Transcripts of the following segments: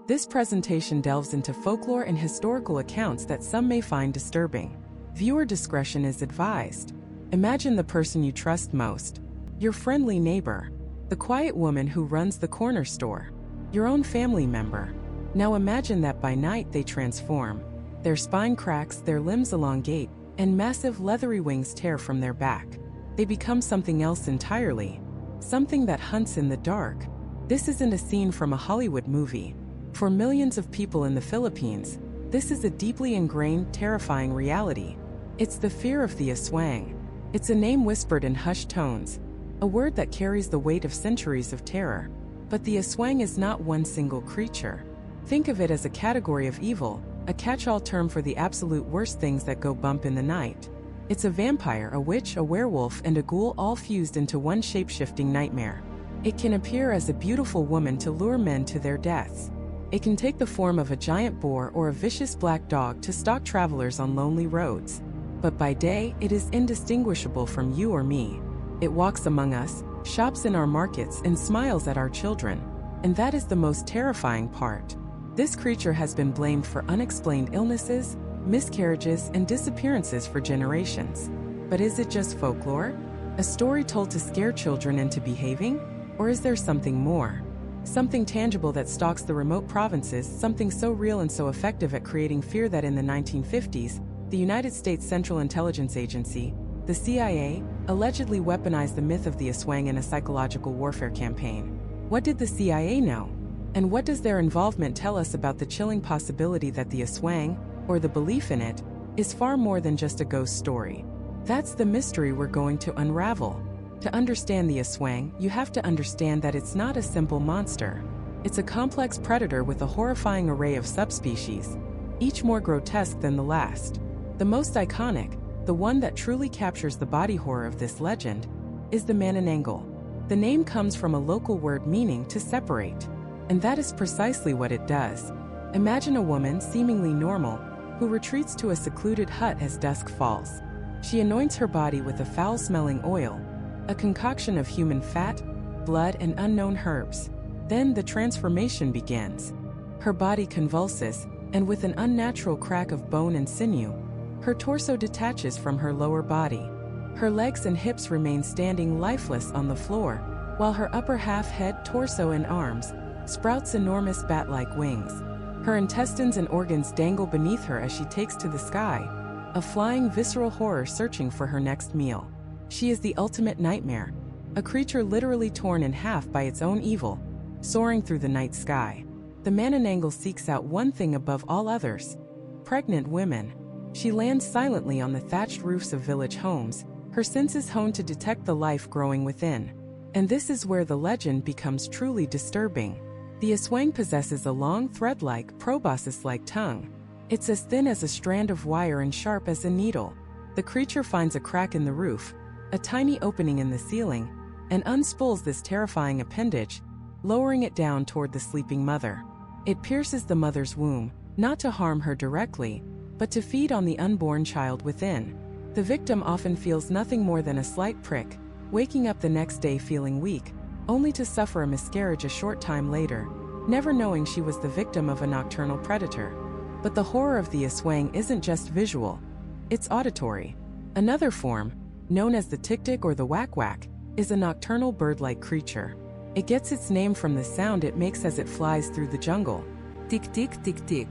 This presentation delves into folklore and historical accounts that some may find disturbing. Viewer discretion is advised. Imagine the person you trust most, your friendly neighbor, the quiet woman who runs the corner store, your own family member. Now imagine that by night they transform. Their spine cracks, their limbs elongate, and massive leathery wings tear from their back. They become something else entirely, something that hunts in the dark. This isn't a scene from a Hollywood movie. For millions of people in the Philippines, this is a deeply ingrained, terrifying reality. It's the fear of the Aswang. It's a name whispered in hushed tones, a word that carries the weight of centuries of terror. But the Aswang is not one single creature. Think of it as a category of evil, a catch-all term for the absolute worst things that go bump in the night. It's a vampire, a witch, a werewolf, and a ghoul all fused into one shape-shifting nightmare. It can appear as a beautiful woman to lure men to their deaths. It can take the form of a giant boar or a vicious black dog to stalk travelers on lonely roads. But by day, it is indistinguishable from you or me. It walks among us, shops in our markets, and smiles at our children. And that is the most terrifying part. This creature has been blamed for unexplained illnesses, miscarriages, and disappearances for generations. But is it just folklore? A story told to scare children into behaving? Or is there something more? Something tangible that stalks the remote provinces, something so real and so effective at creating fear that in the 1950s, the United States Central Intelligence Agency, the CIA, allegedly weaponized the myth of the Aswang in a psychological warfare campaign. What did the CIA know? And what does their involvement tell us about the chilling possibility that the Aswang, or the belief in it, is far more than just a ghost story? That's the mystery we're going to unravel. To understand the Aswang, you have to understand that it's not a simple monster. It's a complex predator with a horrifying array of subspecies, each more grotesque than the last. The most iconic, the one that truly captures the body horror of this legend, is the Manananggal. The name comes from a local word meaning to separate. And that is precisely what it does. Imagine a woman, seemingly normal, who retreats to a secluded hut as dusk falls. She anoints her body with a foul-smelling oil, a concoction of human fat, blood, and unknown herbs. Then the transformation begins. Her body convulses, and with an unnatural crack of bone and sinew, her torso detaches from her lower body. Her legs and hips remain standing lifeless on the floor, while her upper half, head, torso, and arms sprouts enormous bat-like wings. Her intestines and organs dangle beneath her as she takes to the sky, a flying visceral horror searching for her next meal. She is the ultimate nightmare, a creature literally torn in half by its own evil, soaring through the night sky. The Manananggal seeks out one thing above all others: pregnant women. She lands silently on the thatched roofs of village homes, her senses honed to detect the life growing within. And this is where the legend becomes truly disturbing. The Aswang possesses a long, thread-like, proboscis-like tongue. It's as thin as a strand of wire and sharp as a needle. The creature finds a crack in the roof, a tiny opening in the ceiling, and unspools this terrifying appendage, lowering it down toward the sleeping mother. It pierces the mother's womb, not to harm her directly, but to feed on the unborn child within. The victim often feels nothing more than a slight prick, waking up the next day feeling weak, only to suffer a miscarriage a short time later, never knowing she was the victim of a nocturnal predator. But the horror of the Aswang isn't just visual, it's auditory. Another form, known as the tik-tik or the whack-whack, is a nocturnal bird-like creature. It gets its name from the sound it makes as it flies through the jungle. Tik-tik, tik-tik.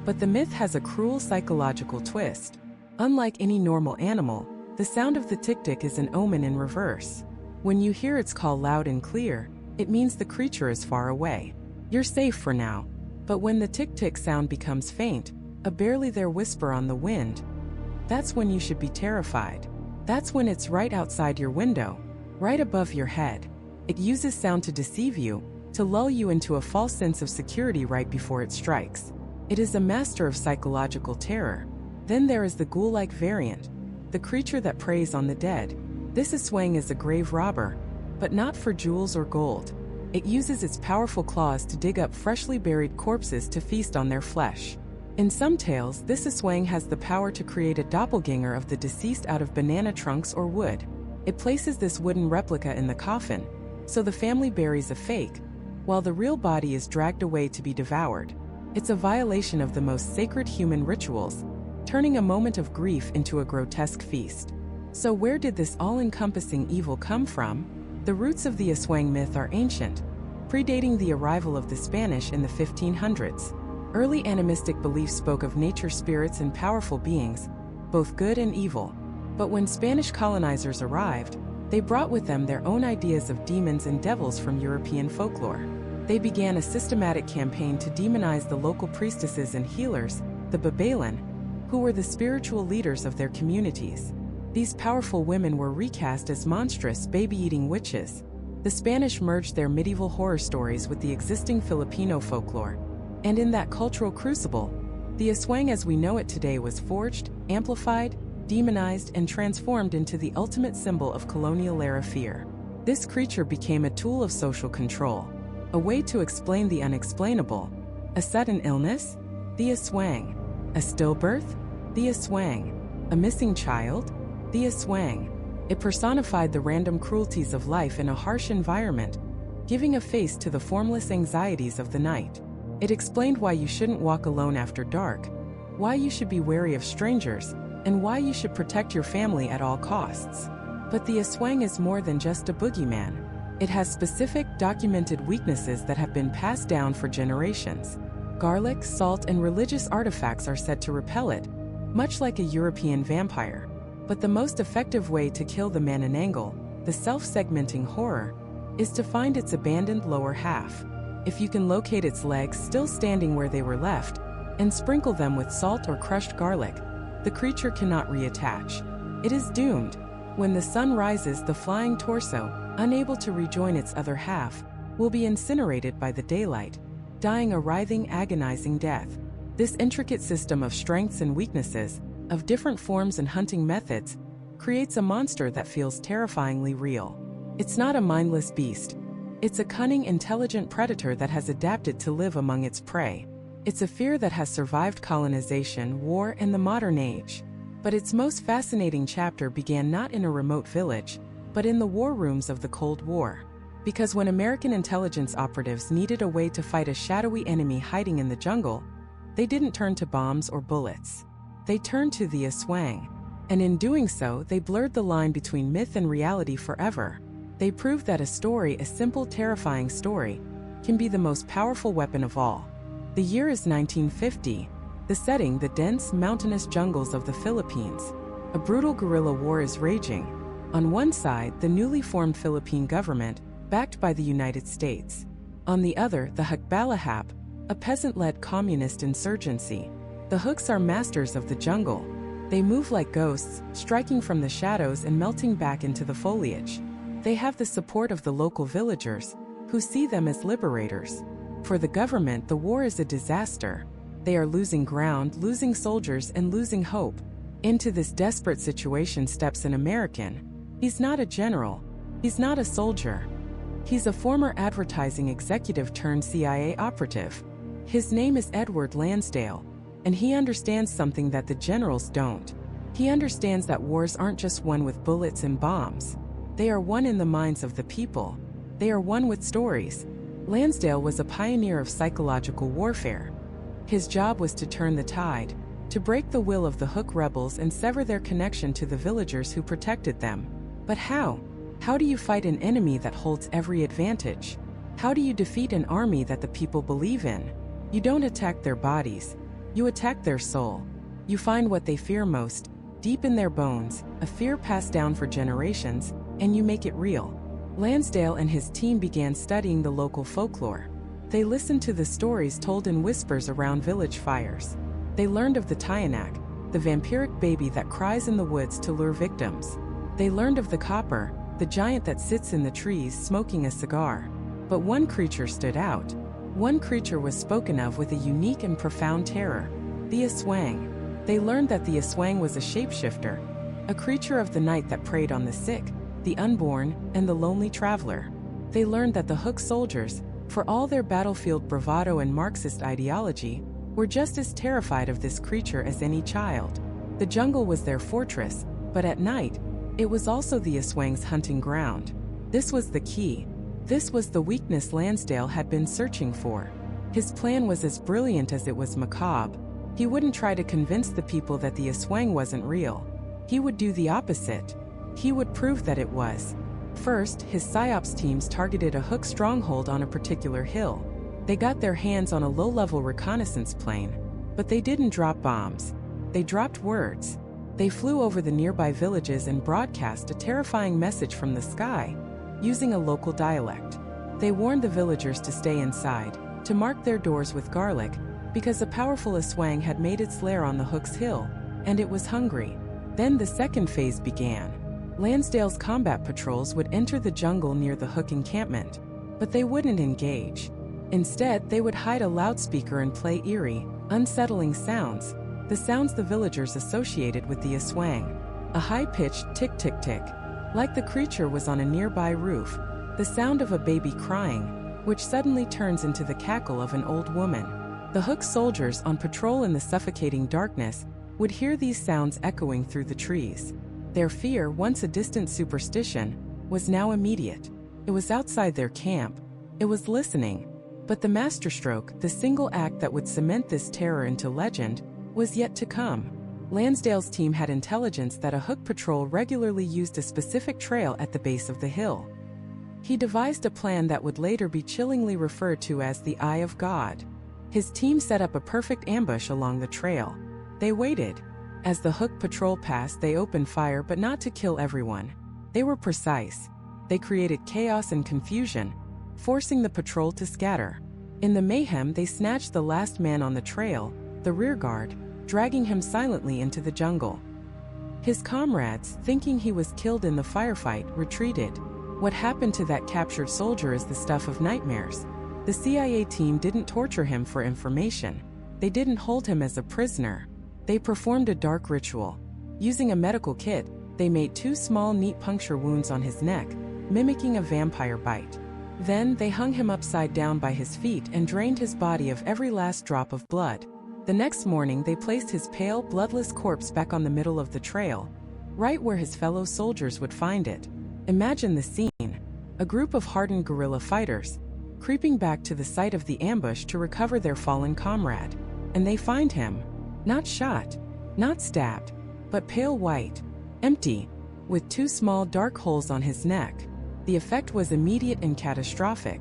But the myth has a cruel psychological twist. Unlike any normal animal, the sound of the tik-tik is an omen in reverse. When you hear its call loud and clear, it means the creature is far away. You're safe for now. But when the tik-tik sound becomes faint, a barely there whisper on the wind, that's when you should be terrified. That's when it's right outside your window, right above your head. It uses sound to deceive you, to lull you into a false sense of security right before it strikes. It is a master of psychological terror. Then there is the ghoul-like variant, the creature that preys on the dead. This Aswang is a grave robber, but not for jewels or gold. It uses its powerful claws to dig up freshly buried corpses to feast on their flesh. In some tales, this Aswang has the power to create a doppelganger of the deceased out of banana trunks or wood. It places this wooden replica in the coffin, so the family buries a fake, while the real body is dragged away to be devoured. It's a violation of the most sacred human rituals, turning a moment of grief into a grotesque feast. So where did this all-encompassing evil come from? The roots of the Aswang myth are ancient, predating the arrival of the Spanish in the 1500s. Early animistic beliefs spoke of nature spirits and powerful beings, both good and evil. But when Spanish colonizers arrived, they brought with them their own ideas of demons and devils from European folklore. They began a systematic campaign to demonize the local priestesses and healers, the Babalan, who were the spiritual leaders of their communities. These powerful women were recast as monstrous, baby-eating witches. The Spanish merged their medieval horror stories with the existing Filipino folklore, and in that cultural crucible, the Aswang as we know it today was forged, amplified, demonized, and transformed into the ultimate symbol of colonial-era fear. This creature became a tool of social control, a way to explain the unexplainable. A sudden illness? The Aswang. A stillbirth? The Aswang. A missing child? The Aswang. It personified the random cruelties of life in a harsh environment, giving a face to the formless anxieties of the night. It explained why you shouldn't walk alone after dark, why you should be wary of strangers, and why you should protect your family at all costs. But the Aswang is more than just a boogeyman. It has specific, documented weaknesses that have been passed down for generations. Garlic, salt, and religious artifacts are said to repel it, much like a European vampire. But the most effective way to kill the Manananggal, the self-segmenting horror, is to find its abandoned lower half. If you can locate its legs still standing where they were left, and sprinkle them with salt or crushed garlic, the creature cannot reattach. It is doomed. When the sun rises, the flying torso, unable to rejoin its other half, will be incinerated by the daylight, dying a writhing, agonizing death. This intricate system of strengths and weaknesses, of different forms and hunting methods, creates a monster that feels terrifyingly real. It's not a mindless beast. It's a cunning, intelligent predator that has adapted to live among its prey. It's a fear that has survived colonization, war, and the modern age. But its most fascinating chapter began not in a remote village, but in the war rooms of the Cold War. Because when American intelligence operatives needed a way to fight a shadowy enemy hiding in the jungle, they didn't turn to bombs or bullets. They turned to the Aswang. And in doing so, they blurred the line between myth and reality forever. They proved that a story, a simple, terrifying story, can be the most powerful weapon of all. The year is 1950. The setting, the dense, mountainous jungles of the Philippines. A brutal guerrilla war is raging. On one side, the newly formed Philippine government, backed by the United States. On the other, the Hukbalahap, a peasant-led communist insurgency. The Hooks are masters of the jungle. They move like ghosts, striking from the shadows and melting back into the foliage. They have the support of the local villagers, who see them as liberators. For the government, the war is a disaster. They are losing ground, losing soldiers, and losing hope. Into this desperate situation steps an American. He's not a general. He's not a soldier. He's a former advertising executive turned CIA operative. His name is Edward Lansdale, and he understands something that the generals don't. He understands that wars aren't just won with bullets and bombs. They are won in the minds of the people. They are won with stories. Lansdale was a pioneer of psychological warfare. His job was to turn the tide, to break the will of the Hook rebels and sever their connection to the villagers who protected them. But how? How do you fight an enemy that holds every advantage? How do you defeat an army that the people believe in? You don't attack their bodies. You attack their soul. You find what they fear most, deep in their bones, a fear passed down for generations, and you make it real. Lansdale and his team began studying the local folklore. They listened to the stories told in whispers around village fires. They learned of the Tiyanak, the vampiric baby that cries in the woods to lure victims. They learned of the Copper, the giant that sits in the trees smoking a cigar. But one creature stood out. One creature was spoken of with a unique and profound terror: the Aswang. They learned that the Aswang was a shapeshifter, a creature of the night that preyed on the sick, the unborn, and the lonely traveler. They learned that the Hook soldiers, for all their battlefield bravado and Marxist ideology, were just as terrified of this creature as any child. The jungle was their fortress, but at night, it was also the Aswang's hunting ground. This was the key. This was the weakness Lansdale had been searching for. His plan was as brilliant as it was macabre. He wouldn't try to convince the people that the Aswang wasn't real. He would do the opposite. He would prove that it was. First, his PSYOPs teams targeted a Hook stronghold on a particular hill. They got their hands on a low-level reconnaissance plane, but they didn't drop bombs. They dropped words. They flew over the nearby villages and broadcast a terrifying message from the sky, using a local dialect. They warned the villagers to stay inside, to mark their doors with garlic, because a powerful Aswang had made its lair on the Hook's hill, and it was hungry. Then the second phase began. Lansdale's combat patrols would enter the jungle near the Hook encampment, but they wouldn't engage. Instead, they would hide a loudspeaker and play eerie, unsettling sounds, the sounds the villagers associated with the Aswang. A high-pitched tick-tick-tick, like the creature was on a nearby roof, the sound of a baby crying, which suddenly turns into the cackle of an old woman. The Hook soldiers on patrol in the suffocating darkness would hear these sounds echoing through the trees. Their fear, once a distant superstition, was now immediate. It was outside their camp. It was listening. But the masterstroke, the single act that would cement this terror into legend, was yet to come. Lansdale's team had intelligence that a Hook patrol regularly used a specific trail at the base of the hill. He devised a plan that would later be chillingly referred to as the Eye of God. His team set up a perfect ambush along the trail. They waited. As the Hook patrol passed, they opened fire, but not to kill everyone. They were precise. They created chaos and confusion, forcing the patrol to scatter. In the mayhem, they snatched the last man on the trail, the rearguard, dragging him silently into the jungle. His comrades, thinking he was killed in the firefight, retreated. What happened to that captured soldier is the stuff of nightmares. The CIA team didn't torture him for information. They didn't hold him as a prisoner. They performed a dark ritual. Using a medical kit, they made 2 small neat puncture wounds on his neck, mimicking a vampire bite. Then they hung him upside down by his feet and drained his body of every last drop of blood. The next morning they placed his pale, bloodless corpse back on the middle of the trail, right where his fellow soldiers would find it. Imagine the scene. A group of hardened guerrilla fighters, creeping back to the site of the ambush to recover their fallen comrade. And they find him. Not shot, not stabbed, but pale white, empty, with 2 small dark holes on his neck. The effect was immediate and catastrophic.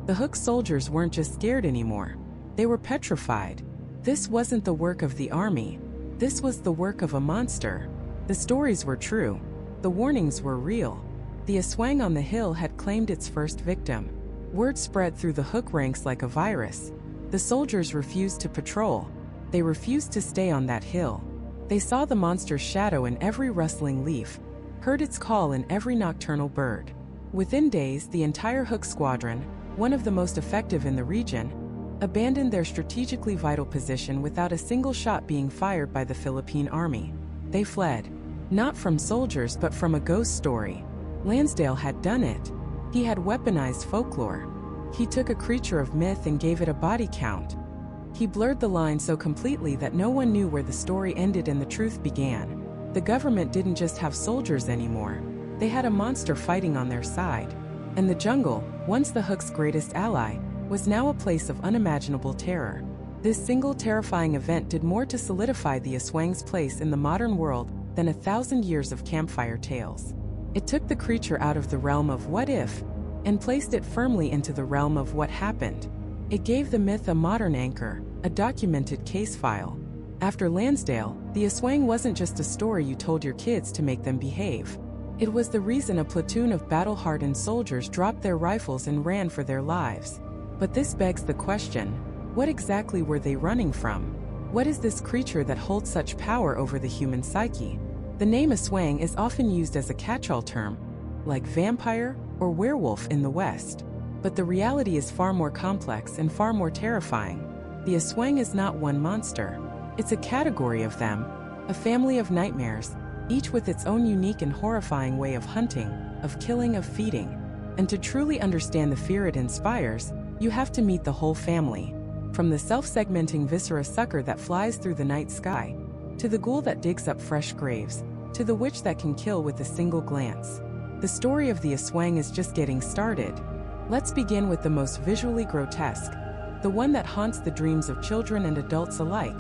The Hook soldiers weren't just scared anymore. They were petrified. This wasn't the work of the army. This was the work of a monster. The stories were true. The warnings were real. The Aswang on the hill had claimed its first victim. Word spread through the Hook ranks like a virus. The soldiers refused to patrol. They refused to stay on that hill. They saw the monster's shadow in every rustling leaf, heard its call in every nocturnal bird. Within days, the entire Hook squadron, one of the most effective in the region, abandoned their strategically vital position without a single shot being fired by the Philippine army. They fled. Not from soldiers but from a ghost story. Lansdale had done it. He had weaponized folklore. He took a creature of myth and gave it a body count. He blurred the line so completely that no one knew where the story ended and the truth began. The government didn't just have soldiers anymore. They had a monster fighting on their side. And the jungle, once the Hook's greatest ally, was now a place of unimaginable terror. This single terrifying event did more to solidify the Aswang's place in the modern world than 1,000 years of campfire tales. It took the creature out of the realm of what if, and placed it firmly into the realm of what happened. It gave the myth a modern anchor, a documented case file. After Lansdale, the Aswang wasn't just a story you told your kids to make them behave. It was the reason a platoon of battle-hardened soldiers dropped their rifles and ran for their lives. But this begs the question, what exactly were they running from? What is this creature that holds such power over the human psyche? The name Aswang is often used as a catch-all term, like vampire or werewolf in the West. But the reality is far more complex and far more terrifying. The Aswang is not one monster. It's a category of them, a family of nightmares, each with its own unique and horrifying way of hunting, of killing, of feeding. And to truly understand the fear it inspires, you have to meet the whole family. From the self-segmenting viscera sucker that flies through the night sky, to the ghoul that digs up fresh graves, to the witch that can kill with a single glance. The story of the Aswang is just getting started. Let's begin with the most visually grotesque, the one that haunts the dreams of children and adults alike,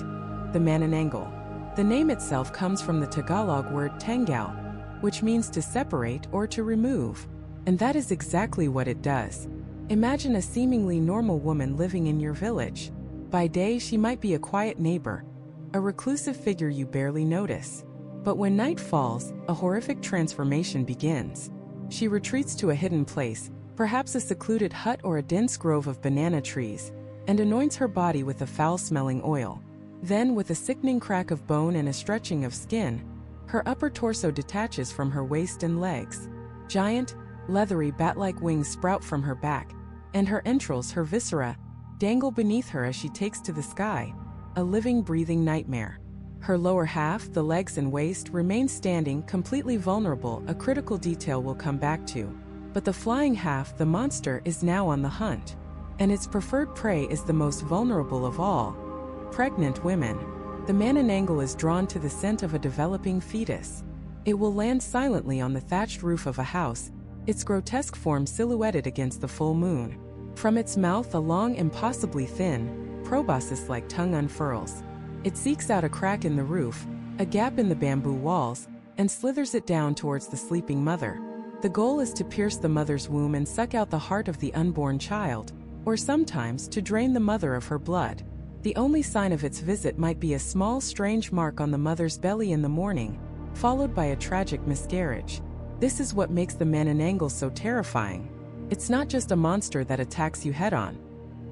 the Manananggal. The name itself comes from the Tagalog word tanggal, which means to separate or to remove. And that is exactly what it does. Imagine a seemingly normal woman living in your village. By day, she might be a quiet neighbor, a reclusive figure you barely notice. But when night falls, a horrific transformation begins. She retreats to a hidden place, perhaps a secluded hut or a dense grove of banana trees, and anoints her body with a foul-smelling oil. Then, with a sickening crack of bone and a stretching of skin, her upper torso detaches from her waist and legs. Giant, leathery bat-like wings sprout from her back, and her entrails, her viscera, dangle beneath her as she takes to the sky, a living, breathing nightmare. Her lower half, the legs and waist, remain standing, completely vulnerable, a critical detail we'll come back to. But the flying half, the monster, is now on the hunt. And its preferred prey is the most vulnerable of all: pregnant women. The Manananggal is drawn to the scent of a developing fetus. It will land silently on the thatched roof of a house, its grotesque form silhouetted against the full moon. From its mouth, a long, impossibly thin, proboscis-like tongue unfurls. It seeks out a crack in the roof, a gap in the bamboo walls, and slithers it down towards the sleeping mother. The goal is to pierce the mother's womb and suck out the heart of the unborn child, or sometimes to drain the mother of her blood. The only sign of its visit might be a small, strange mark on the mother's belly in the morning, followed by a tragic miscarriage. This is what makes the Manananggal so terrifying. It's not just a monster that attacks you head-on.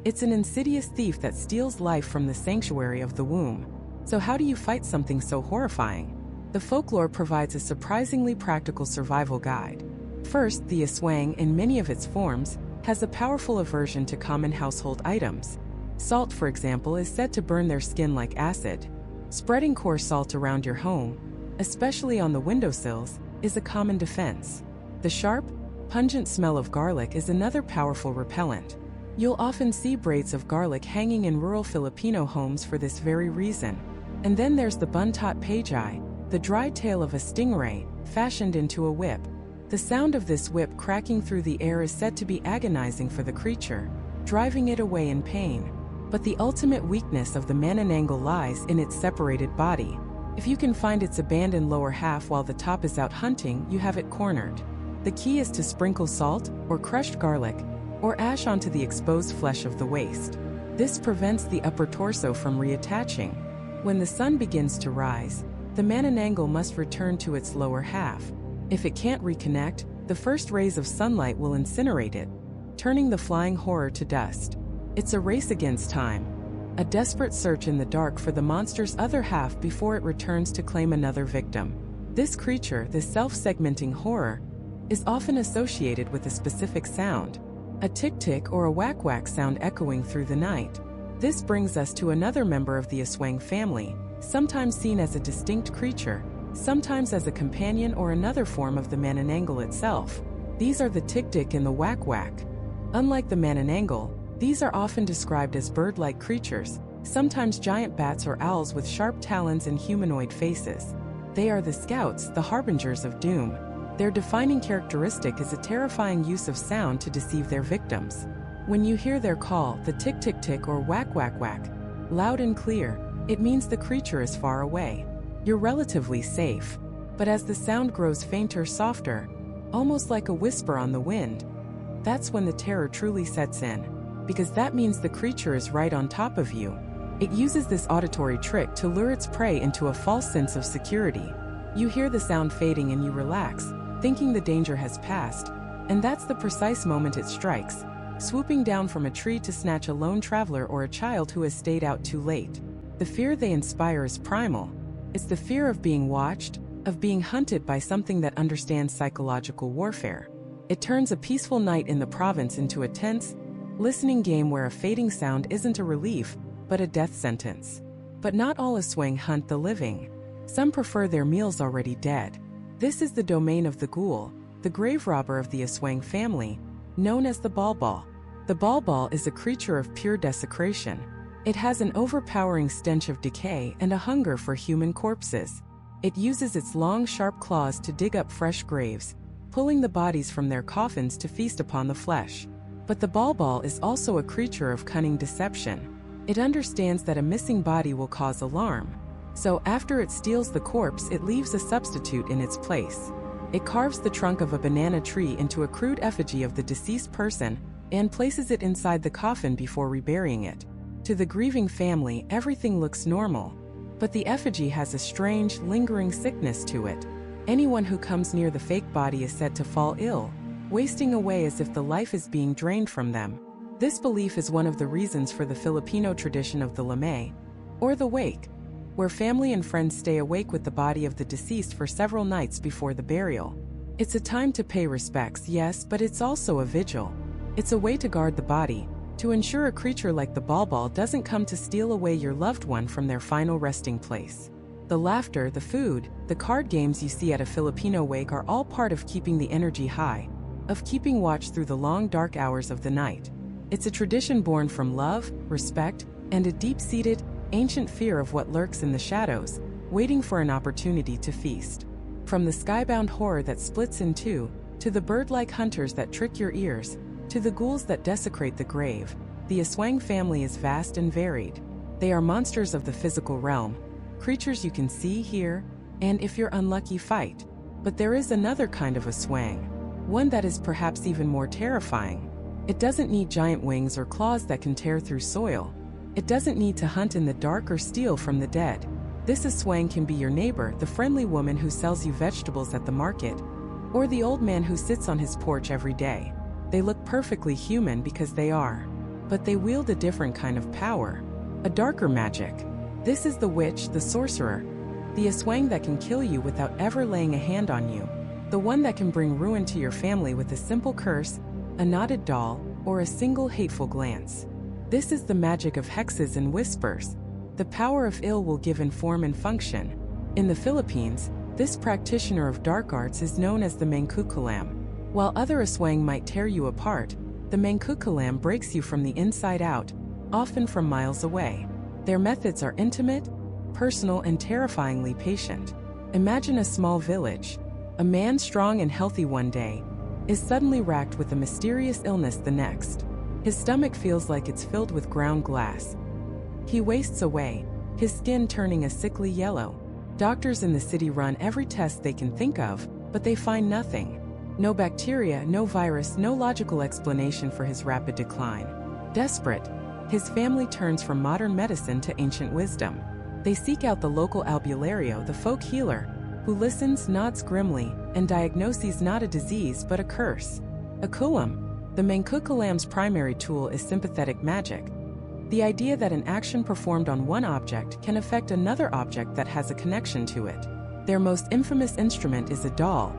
It's an insidious thief that steals life from the sanctuary of the womb. So how do you fight something so horrifying? The folklore provides a surprisingly practical survival guide. First, the Aswang, in many of its forms, has a powerful aversion to common household items. Salt, for example, is said to burn their skin like acid. Spreading coarse salt around your home, especially on the windowsills, is a common defense. The sharp, pungent smell of garlic is another powerful repellent. You'll often see braids of garlic hanging in rural Filipino homes for this very reason. And then there's the buntot pagi, the dry tail of a stingray, fashioned into a whip. The sound of this whip cracking through the air is said to be agonizing for the creature, driving it away in pain. But the ultimate weakness of the Manananggal lies in its separated body. If you can find its abandoned lower half while the top is out hunting, you have it cornered. The key is to sprinkle salt, or crushed garlic, or ash onto the exposed flesh of the waist. This prevents the upper torso from reattaching. When the sun begins to rise, the Manananggal must return to its lower half. If it can't reconnect, the first rays of sunlight will incinerate it, turning the flying horror to dust. It's a race against time, a desperate search in the dark for the monster's other half before it returns to claim another victim. This creature, this self-segmenting horror, is often associated with a specific sound, a tick-tick or a whack-whack sound echoing through the night. This brings us to another member of the Aswang family, sometimes seen as a distinct creature, sometimes as a companion or another form of the Manananggal itself. These are the tick-tick and the whack-whack. Unlike the Manananggal, these are often described as bird-like creatures, sometimes giant bats or owls with sharp talons and humanoid faces. They are the scouts, the harbingers of doom. Their defining characteristic is a terrifying use of sound to deceive their victims. When you hear their call, the tick-tick-tick or whack-whack-whack, loud and clear, it means the creature is far away. You're relatively safe. But as the sound grows fainter, softer, almost like a whisper on the wind, that's when the terror truly sets in. Because that means the creature is right on top of you. It uses this auditory trick to lure its prey into a false sense of security. You hear the sound fading and you relax, thinking the danger has passed. And that's the precise moment it strikes, swooping down from a tree to snatch a lone traveler or a child who has stayed out too late. The fear they inspire is primal. It's the fear of being watched, of being hunted by something that understands psychological warfare. It turns a peaceful night in the province into a tense, listening game where a fading sound isn't a relief, but a death sentence. But not all Aswang hunt the living. Some prefer their meals already dead. This is the domain of the ghoul, the grave robber of the Aswang family, known as the balbal. The balbal is a creature of pure desecration. It has an overpowering stench of decay and a hunger for human corpses. It uses its long, sharp claws to dig up fresh graves, pulling the bodies from their coffins to feast upon the flesh. But the balbal is also a creature of cunning deception. It understands that a missing body will cause alarm. So after it steals the corpse, it leaves a substitute in its place. It carves the trunk of a banana tree into a crude effigy of the deceased person and places it inside the coffin before reburying it. To the grieving family, everything looks normal. But the effigy has a strange, lingering sickness to it. Anyone who comes near the fake body is said to fall ill, wasting away as if the life is being drained from them. This belief is one of the reasons for the Filipino tradition of the lamay, or the wake, where family and friends stay awake with the body of the deceased for several nights before the burial. It's a time to pay respects, yes, but it's also a vigil. It's a way to guard the body, to ensure a creature like the balbal doesn't come to steal away your loved one from their final resting place. The laughter, the food, the card games you see at a Filipino wake are all part of keeping the energy high, of keeping watch through the long dark hours of the night. It's a tradition born from love, respect, and a deep-seated, ancient fear of what lurks in the shadows, waiting for an opportunity to feast. From the skybound horror that splits in two, to the bird-like hunters that trick your ears, to the ghouls that desecrate the grave, the Aswang family is vast and varied. They are monsters of the physical realm, creatures you can see, hear, and if you're unlucky, fight. But there is another kind of Aswang, one that is perhaps even more terrifying. It doesn't need giant wings or claws that can tear through soil. It doesn't need to hunt in the dark or steal from the dead. This Aswang can be your neighbor, the friendly woman who sells you vegetables at the market, or the old man who sits on his porch every day. They look perfectly human because they are. But they wield a different kind of power, a darker magic. This is the witch, the sorcerer, the Aswang that can kill you without ever laying a hand on you, the one that can bring ruin to your family with a simple curse, a knotted doll, or a single hateful glance. This is the magic of hexes and whispers. The power of ill will give in form and function. In the Philippines, this practitioner of dark arts is known as the mangkukulam. While other Aswang might tear you apart, the mangkukulam breaks you from the inside out, often from miles away. Their methods are intimate, personal, and terrifyingly patient. Imagine a small village. A man strong and healthy one day is suddenly racked with a mysterious illness the next. His stomach feels like it's filled with ground glass. He wastes away, his skin turning a sickly yellow. Doctors in the city run every test they can think of, but they find nothing. No bacteria, no virus, no logical explanation for his rapid decline. Desperate, his family turns from modern medicine to ancient wisdom. They seek out the local albulario, the folk healer, who listens, nods grimly, and diagnoses not a disease but a curse. A kulam. The mangkukulam's primary tool is sympathetic magic. The idea that an action performed on one object can affect another object that has a connection to it. Their most infamous instrument is a doll,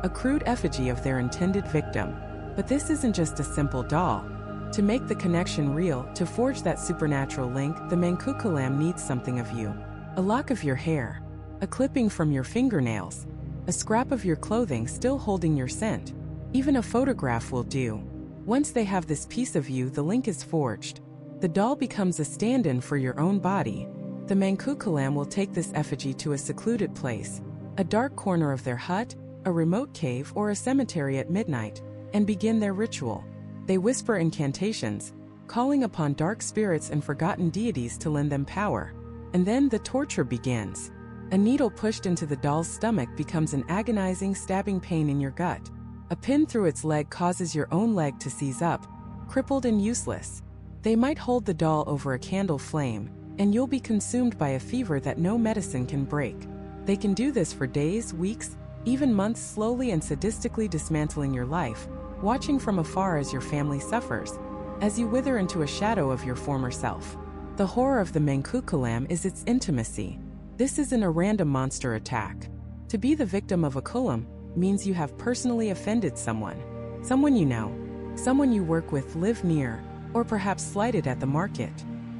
a crude effigy of their intended victim. But this isn't just a simple doll. To make the connection real, to forge that supernatural link, the mangkukulam needs something of you. A lock of your hair, a clipping from your fingernails, a scrap of your clothing still holding your scent. Even a photograph will do. Once they have this piece of you, the link is forged. The doll becomes a stand-in for your own body. The mangkukulam will take this effigy to a secluded place, a dark corner of their hut, a remote cave, or a cemetery at midnight, and begin their ritual. They whisper incantations, calling upon dark spirits and forgotten deities to lend them power. And then the torture begins. A needle pushed into the doll's stomach becomes an agonizing, stabbing pain in your gut. A pin through its leg causes your own leg to seize up, crippled and useless. They might hold the doll over a candle flame, and you'll be consumed by a fever that no medicine can break. They can do this for days, weeks, even months, slowly and sadistically dismantling your life, watching from afar as your family suffers, as you wither into a shadow of your former self. The horror of the mangkukulam is its intimacy. This isn't a random monster attack. To be the victim of a kulam means you have personally offended someone. Someone you know, someone you work with, live near, or perhaps slighted at the market.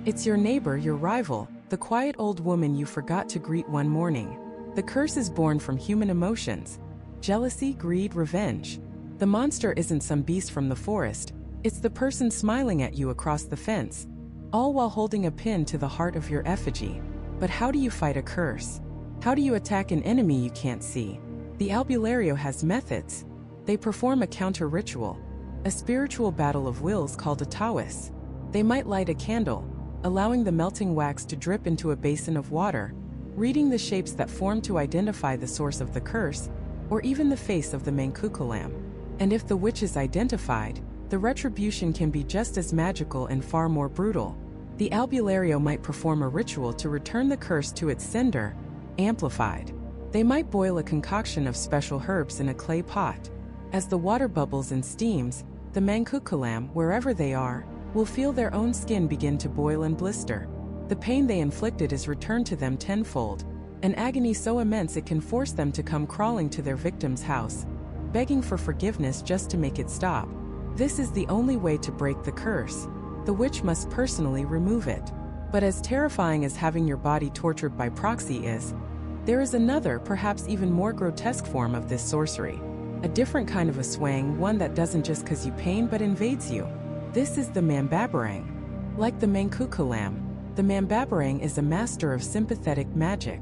It's your neighbor, your rival, the quiet old woman you forgot to greet one morning. The curse is born from human emotions: jealousy, greed, revenge. The monster isn't some beast from the forest, it's the person smiling at you across the fence, all while holding a pin to the heart of your effigy. But how do you fight a curse? How do you attack an enemy you can't see? The albulario has methods. They perform a counter-ritual, a spiritual battle of wills called a tawis. They might light a candle, allowing the melting wax to drip into a basin of water, reading the shapes that form to identify the source of the curse, or even the face of the Mankukulam. And if the witch is identified, the retribution can be just as magical and far more brutal. The albulario might perform a ritual to return the curse to its sender, amplified. They might boil a concoction of special herbs in a clay pot. As the water bubbles and steams, the Mankukulam, wherever they are, will feel their own skin begin to boil and blister. The pain they inflicted is returned to them tenfold, an agony so immense it can force them to come crawling to their victim's house, begging for forgiveness just to make it stop. This is the only way to break the curse. The witch must personally remove it. But as terrifying as having your body tortured by proxy is, there is another, perhaps even more grotesque form of this sorcery. A different kind of aswang, one that doesn't just cause you pain but invades you. This is the Mambabarang. Like the Mankukulam, the Mambabarang is a master of sympathetic magic.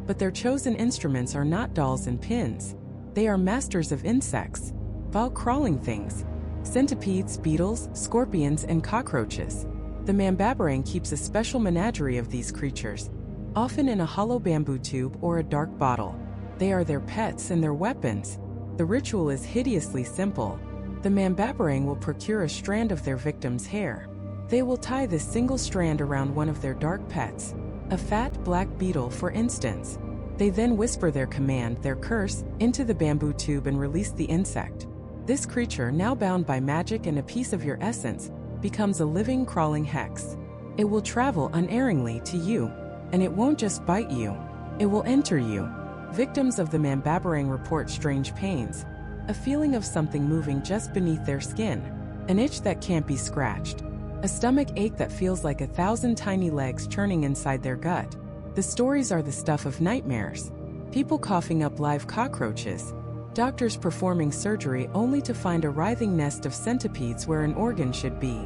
But their chosen instruments are not dolls and pins. They are masters of insects, foul-crawling things, centipedes, beetles, scorpions, and cockroaches. The Mambabarang keeps a special menagerie of these creatures, often in a hollow bamboo tube or a dark bottle. They are their pets and their weapons. The ritual is hideously simple. The Mambabarang will procure a strand of their victim's hair. They will tie this single strand around one of their dark pets, a fat black beetle for instance. They then whisper their command, their curse, into the bamboo tube and release the insect. This creature, now bound by magic and a piece of your essence, becomes a living, crawling hex. It will travel unerringly to you, and it won't just bite you, it will enter you. Victims of the Mambabarang report strange pains, a feeling of something moving just beneath their skin, an itch that can't be scratched, a stomach ache that feels like 1,000 tiny legs churning inside their gut. The stories are the stuff of nightmares. People coughing up live cockroaches, doctors performing surgery only to find a writhing nest of centipedes where an organ should be.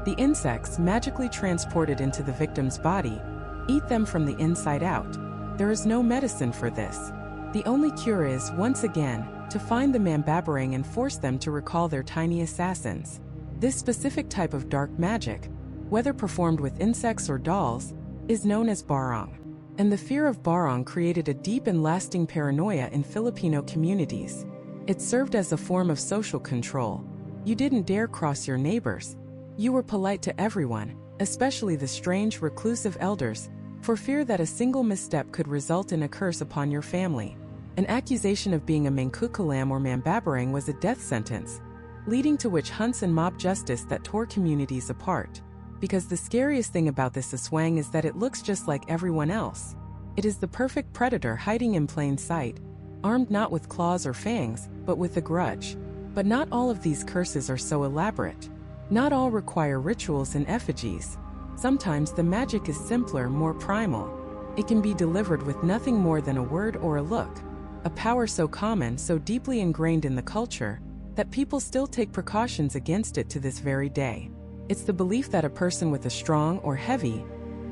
The insects, magically transported into the victim's body, eat them from the inside out. There is no medicine for this. The only cure is, once again, to find the Mambabarang and force them to recall their tiny assassins. This specific type of dark magic, whether performed with insects or dolls, is known as barang. And the fear of barang created a deep and lasting paranoia in Filipino communities. It served as a form of social control. You didn't dare cross your neighbors. You were polite to everyone, especially the strange, reclusive elders, for fear that a single misstep could result in a curse upon your family. An accusation of being a Mankukulam or Mambabarang was a death sentence, leading to witch hunts and mob justice that tore communities apart. Because the scariest thing about this aswang is that it looks just like everyone else. It is the perfect predator hiding in plain sight, armed not with claws or fangs, but with a grudge. But not all of these curses are so elaborate. Not all require rituals and effigies. Sometimes the magic is simpler, more primal. It can be delivered with nothing more than a word or a look. A power so common, so deeply ingrained in the culture, that people still take precautions against it to this very day. It's the belief that a person with a strong or heavy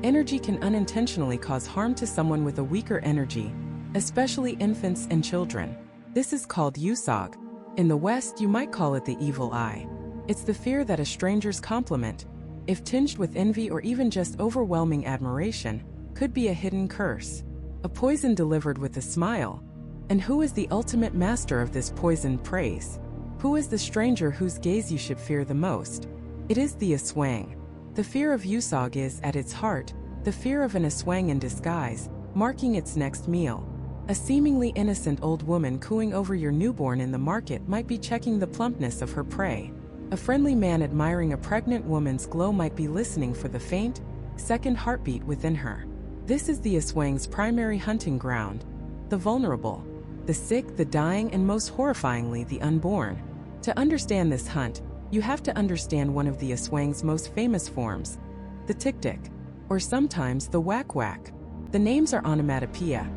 energy can unintentionally cause harm to someone with a weaker energy, especially infants and children. This is called usog. In the West, you might call it the evil eye. It's the fear that a stranger's compliment, if tinged with envy or even just overwhelming admiration, could be a hidden curse. A poison delivered with a smile. And who is the ultimate master of this poisoned praise? Who is the stranger whose gaze you should fear the most? It is the aswang. The fear of usog is, at its heart, the fear of an aswang in disguise, marking its next meal. A seemingly innocent old woman cooing over your newborn in the market might be checking the plumpness of her prey. A friendly man admiring a pregnant woman's glow might be listening for the faint, second heartbeat within her. This is the aswang's primary hunting ground. The vulnerable, the sick, the dying, and most horrifyingly, the unborn. To understand this hunt, you have to understand one of the aswang's most famous forms, the tik-tik, or sometimes the whack-whack. The names are onomatopoeia,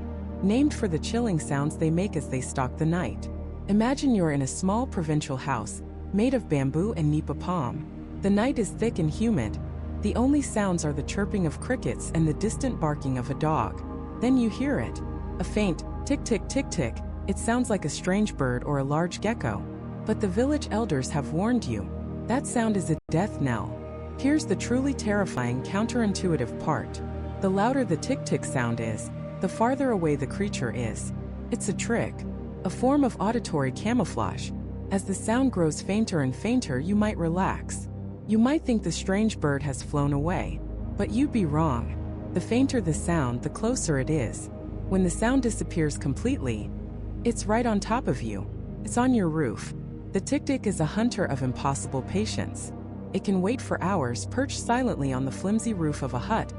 named for the chilling sounds they make as they stalk the night. Imagine you're in a small provincial house, made of bamboo and nipa palm. The night is thick and humid. The only sounds are the chirping of crickets and the distant barking of a dog. Then you hear it, a faint tick-tick tick-tick. It sounds like a strange bird or a large gecko. But the village elders have warned you. That sound is a death knell. Here's the truly terrifying counterintuitive part. The louder the tick-tick sound is, the farther away the creature is. It's a trick, a form of auditory camouflage. As the sound grows fainter and fainter, you might relax. You might think the strange bird has flown away, but you'd be wrong. The fainter the sound, the closer it is. When the sound disappears completely, it's right on top of you. It's on your roof. The tick-tick is a hunter of impossible patience. It can wait for hours, perched silently on the flimsy roof of a hut.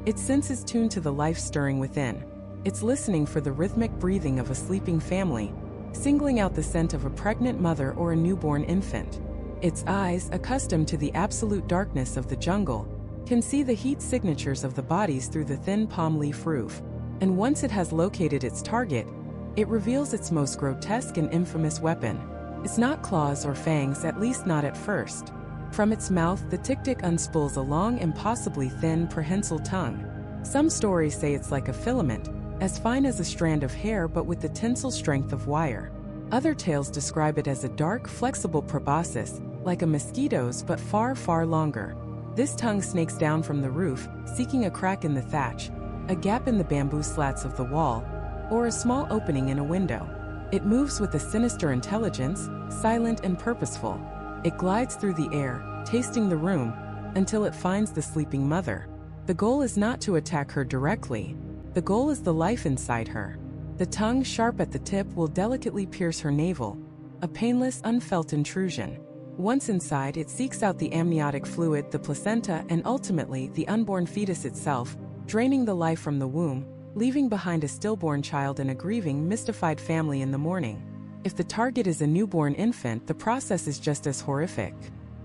Its senses tuned to the life stirring within. It's listening for the rhythmic breathing of a sleeping family, singling out the scent of a pregnant mother or a newborn infant. Its eyes, accustomed to the absolute darkness of the jungle, can see the heat signatures of the bodies through the thin palm leaf roof. And once it has located its target, it reveals its most grotesque and infamous weapon. It's not claws or fangs, at least not at first. From its mouth, the tick-tick unspools a long, impossibly thin, prehensile tongue. Some stories say it's like a filament, as fine as a strand of hair but with the tensile strength of wire. Other tales describe it as a dark, flexible proboscis, like a mosquito's but far, far longer. This tongue snakes down from the roof, seeking a crack in the thatch, a gap in the bamboo slats of the wall, or a small opening in a window. It moves with a sinister intelligence, silent and purposeful. It glides through the air, tasting the room, until it finds the sleeping mother. The goal is not to attack her directly. The goal is the life inside her. The tongue, sharp at the tip, will delicately pierce her navel, a painless, unfelt intrusion. Once inside, it seeks out the amniotic fluid, the placenta, and ultimately the unborn fetus itself, draining the life from the womb, leaving behind a stillborn child and a grieving, mystified family in the morning. If the target is a newborn infant, the process is just as horrific.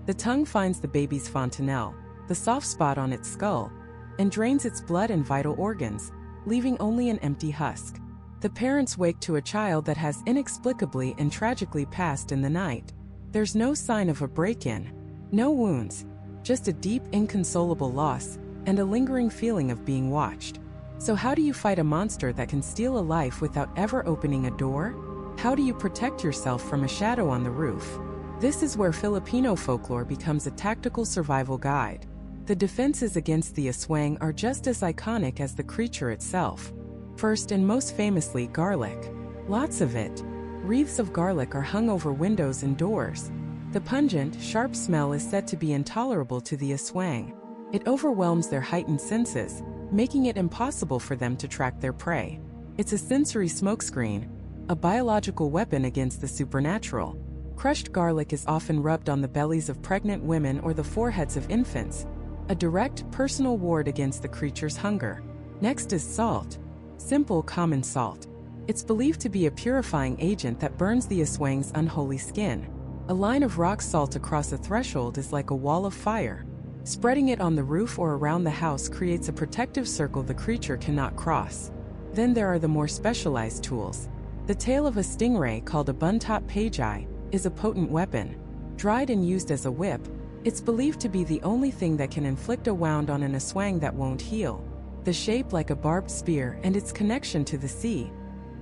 The tongue finds the baby's fontanelle, the soft spot on its skull, and drains its blood and vital organs, leaving only an empty husk. The parents wake to a child that has inexplicably and tragically passed in the night. There's no sign of a break-in, no wounds, just a deep, inconsolable loss and a lingering feeling of being watched. So how do you fight a monster that can steal a life without ever opening a door? How do you protect yourself from a shadow on the roof? This is where Filipino folklore becomes a tactical survival guide. The defenses against the aswang are just as iconic as the creature itself. First and most famously, garlic. Lots of it. Wreaths of garlic are hung over windows and doors. The pungent, sharp smell is said to be intolerable to the aswang. It overwhelms their heightened senses, making it impossible for them to track their prey. It's a sensory smokescreen, a biological weapon against the supernatural. Crushed garlic is often rubbed on the bellies of pregnant women or the foreheads of infants, a direct, personal ward against the creature's hunger. Next is salt. Simple, common salt. It's believed to be a purifying agent that burns the aswang's unholy skin. A line of rock salt across a threshold is like a wall of fire. Spreading it on the roof or around the house creates a protective circle the creature cannot cross. Then there are the more specialized tools. The tail of a stingray, called a buntop pagi, is a potent weapon. Dried and used as a whip, it's believed to be the only thing that can inflict a wound on an aswang that won't heal. The shape like a barbed spear and its connection to the sea,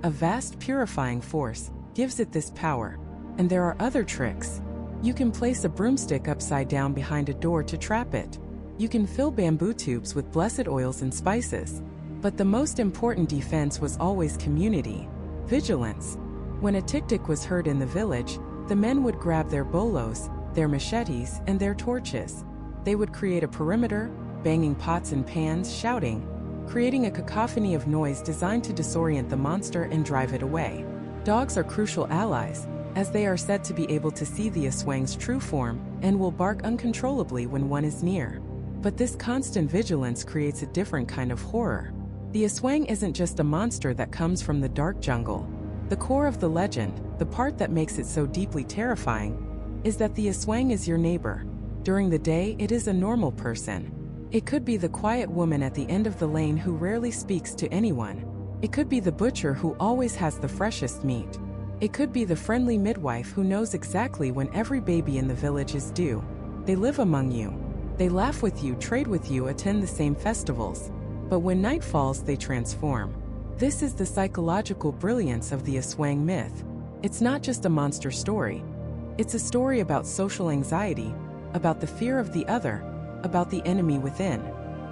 a vast purifying force, gives it this power. And there are other tricks. You can place a broomstick upside down behind a door to trap it. You can fill bamboo tubes with blessed oils and spices. But the most important defense was always community. Vigilance. When a tick-tick was heard in the village, the men would grab their bolos, their machetes, and their torches. They would create a perimeter, banging pots and pans, shouting, creating a cacophony of noise designed to disorient the monster and drive it away. Dogs are crucial allies, as they are said to be able to see the aswang's true form and will bark uncontrollably when one is near. But this constant vigilance creates a different kind of horror. The aswang isn't just a monster that comes from the dark jungle. The core of the legend, the part that makes it so deeply terrifying, is that the aswang is your neighbor. During the day, it is a normal person. It could be the quiet woman at the end of the lane who rarely speaks to anyone. It could be the butcher who always has the freshest meat. It could be the friendly midwife who knows exactly when every baby in the village is due. They live among you. They laugh with you, trade with you, attend the same festivals. But when night falls, they transform. This is the psychological brilliance of the aswang myth. It's not just a monster story. It's a story about social anxiety, about the fear of the other, about the enemy within.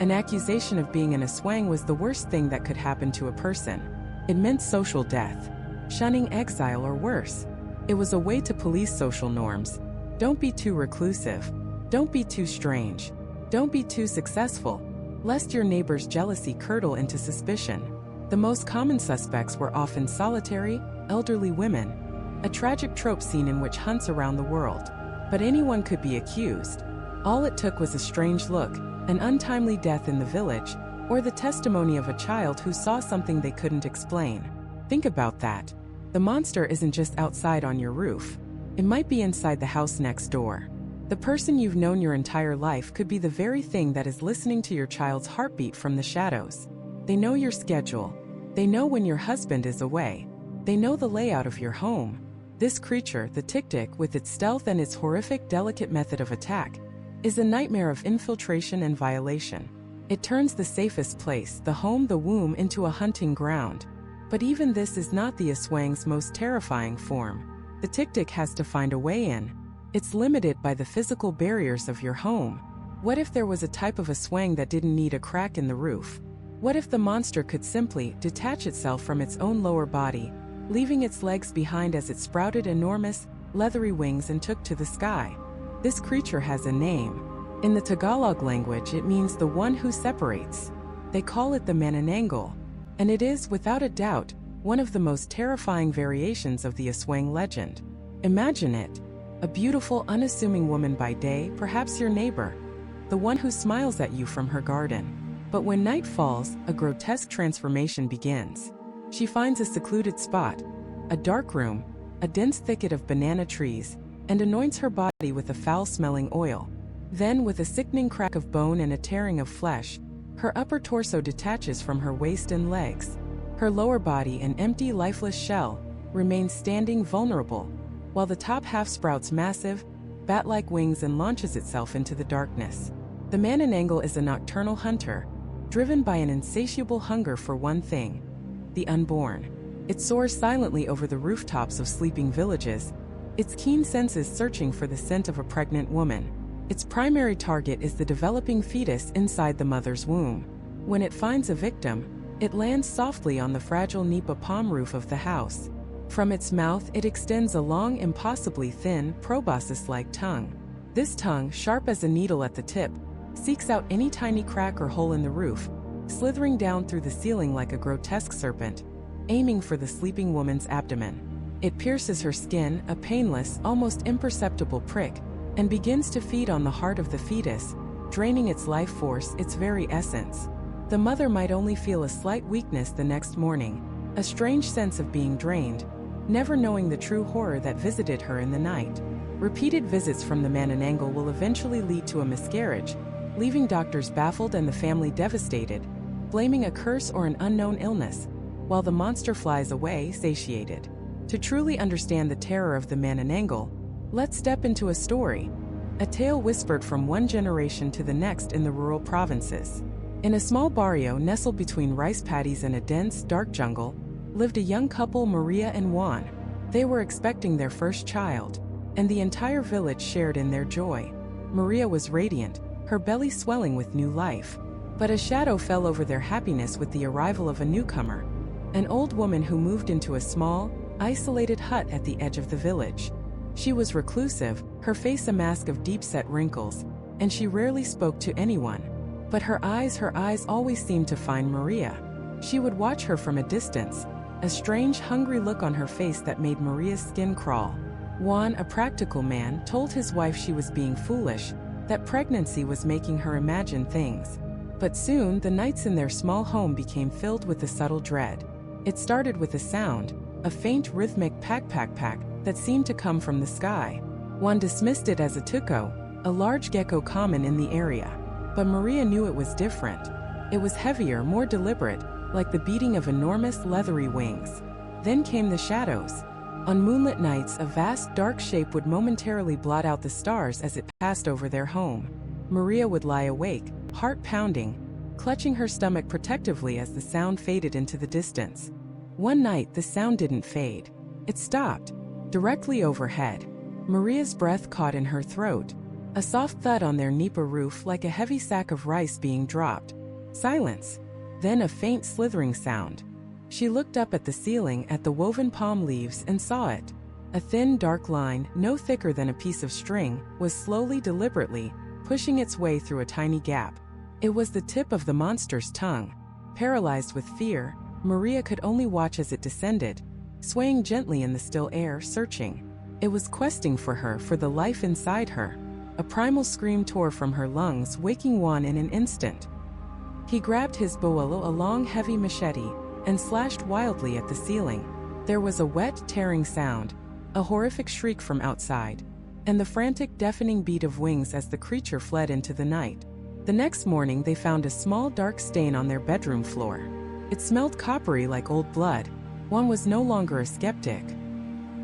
An accusation of being an Aswang was the worst thing that could happen to a person. It meant social death, shunning exile, or worse. It was a way to police social norms. Don't be too reclusive. Don't be too strange. Don't be too successful, lest your neighbor's jealousy curdle into suspicion. The most common suspects were often solitary, elderly women, a tragic trope seen in witch hunts around the world. But anyone could be accused. All it took was a strange look, an untimely death in the village, or the testimony of a child who saw something they couldn't explain. Think about that. The monster isn't just outside on your roof. It might be inside the house next door. The person you've known your entire life could be the very thing that is listening to your child's heartbeat from the shadows. They know your schedule. They know when your husband is away. They know the layout of your home. This creature, the tic-tic, with its stealth and its horrific, delicate method of attack, is a nightmare of infiltration and violation. It turns the safest place, the home, the womb, into a hunting ground. But even this is not the Aswang's most terrifying form. The tic-tic has to find a way in. It's limited by the physical barriers of your home. What if there was a type of Aswang that didn't need a crack in the roof? What if the monster could simply detach itself from its own lower body, leaving its legs behind as it sprouted enormous, leathery wings and took to the sky? This creature has a name. In the Tagalog language, it means the one who separates. They call it the Manananggal, and it is, without a doubt, one of the most terrifying variations of the Aswang legend. Imagine it. A beautiful, unassuming woman by day, perhaps your neighbor, the one who smiles at you from her garden. But when night falls, a grotesque transformation begins. She finds a secluded spot, a dark room, a dense thicket of banana trees, and anoints her body with a foul-smelling oil. Then, with a sickening crack of bone and a tearing of flesh, her upper torso detaches from her waist and legs. Her lower body, an empty, lifeless shell, remains standing vulnerable, while the top half sprouts massive, bat-like wings and launches itself into the darkness. The Manananggal is a nocturnal hunter, driven by an insatiable hunger for one thing: the unborn. It soars silently over the rooftops of sleeping villages, its keen senses searching for the scent of a pregnant woman. Its primary target is the developing fetus inside the mother's womb. When it finds a victim, it lands softly on the fragile nipa palm roof of the house. From its mouth, it extends a long, impossibly thin, proboscis-like tongue. This tongue, sharp as a needle at the tip, seeks out any tiny crack or hole in the roof, slithering down through the ceiling like a grotesque serpent, aiming for the sleeping woman's abdomen. It pierces her skin, a painless, almost imperceptible prick, and begins to feed on the heart of the fetus, draining its life force, its very essence. The mother might only feel a slight weakness the next morning, a strange sense of being drained, never knowing the true horror that visited her in the night. Repeated visits from the Manananggal will eventually lead to a miscarriage, leaving doctors baffled and the family devastated, blaming a curse or an unknown illness, while the monster flies away, satiated. To truly understand the terror of the Manananggal, let's step into a story, a tale whispered from one generation to the next in the rural provinces. In a small barrio nestled between rice paddies and a dense, dark jungle, lived a young couple, Maria and Juan. They were expecting their first child, and the entire village shared in their joy. Maria was radiant, her belly swelling with new life. But a shadow fell over their happiness with the arrival of a newcomer, an old woman who moved into a small, isolated hut at the edge of the village. She was reclusive, her face a mask of deep-set wrinkles, and she rarely spoke to anyone. But her eyes always seemed to find Maria. She would watch her from a distance, a strange, hungry look on her face that made Maria's skin crawl. Juan, a practical man, told his wife she was being foolish, that pregnancy was making her imagine things. But soon, the nights in their small home became filled with a subtle dread. It started with a sound, a faint, rhythmic pack that seemed to come from the sky. Juan dismissed it as a tuco, a large gecko common in the area. But Maria knew it was different. It was heavier, more deliberate, like the beating of enormous, leathery wings. Then came the shadows. On moonlit nights, a vast, dark shape would momentarily blot out the stars as it passed over their home. Maria would lie awake, heart pounding, clutching her stomach protectively as the sound faded into the distance. One night, the sound didn't fade. It stopped, directly overhead. Maria's breath caught in her throat. A soft thud on their nipa roof like a heavy sack of rice being dropped. Silence. Then a faint slithering sound. She looked up at the ceiling at the woven palm leaves and saw it. A thin, dark line, no thicker than a piece of string, was slowly, deliberately, pushing its way through a tiny gap. It was the tip of the monster's tongue. Paralyzed with fear, Maria could only watch as it descended, swaying gently in the still air, searching. It was questing for her, for the life inside her. A primal scream tore from her lungs, waking Juan in an instant. He grabbed his bololo, a long, heavy machete, and slashed wildly at the ceiling. There was a wet, tearing sound, a horrific shriek from outside, and the frantic, deafening beat of wings as the creature fled into the night. The next morning they found a small dark stain on their bedroom floor. It smelled coppery like old blood. Juan was no longer a skeptic.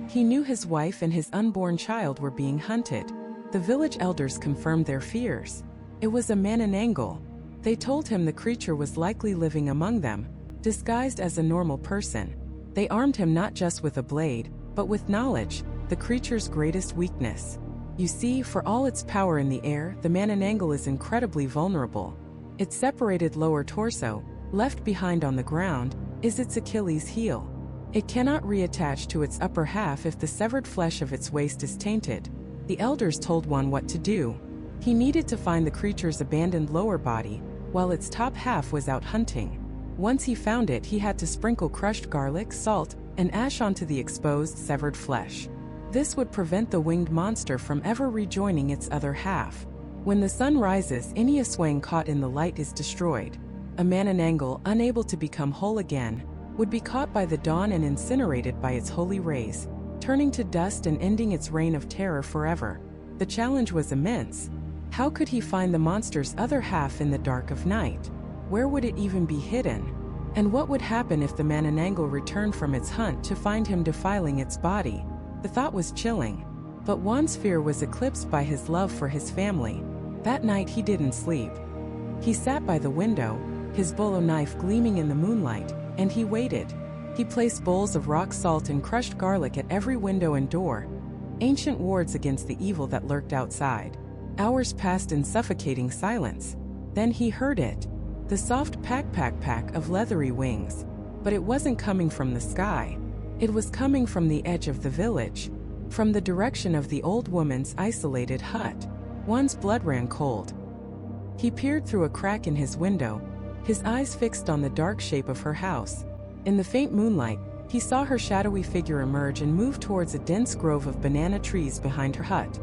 He knew his wife and his unborn child were being hunted. The village elders confirmed their fears. It was a Manananggal. They told him the creature was likely living among them, disguised as a normal person. They armed him not just with a blade, but with knowledge, the creature's greatest weakness. You see, for all its power in the air, the Manananggal is incredibly vulnerable. Its separated lower torso, left behind on the ground, is its Achilles heel. It cannot reattach to its upper half if the severed flesh of its waist is tainted. The elders told Juan what to do. He needed to find the creature's abandoned lower body, while its top half was out hunting. Once he found it, he had to sprinkle crushed garlic, salt, and ash onto the exposed, severed flesh. This would prevent the winged monster from ever rejoining its other half. When the sun rises, any Aswang caught in the light is destroyed. A Manananggal, unable to become whole again, would be caught by the dawn and incinerated by its holy rays, turning to dust and ending its reign of terror forever. The challenge was immense. How could he find the monster's other half in the dark of night? Where would it even be hidden? And what would happen if the Manananggal returned from its hunt to find him defiling its body? The thought was chilling. But Juan's fear was eclipsed by his love for his family. That night he didn't sleep. He sat by the window, his bolo knife gleaming in the moonlight, and he waited. He placed bowls of rock salt and crushed garlic at every window and door, ancient wards against the evil that lurked outside. Hours passed in suffocating silence. Then he heard it. The soft pack of leathery wings. But it wasn't coming from the sky. It was coming from the edge of the village, from the direction of the old woman's isolated hut. Juan's blood ran cold. He peered through a crack in his window, his eyes fixed on the dark shape of her house. In the faint moonlight, he saw her shadowy figure emerge and move towards a dense grove of banana trees behind her hut.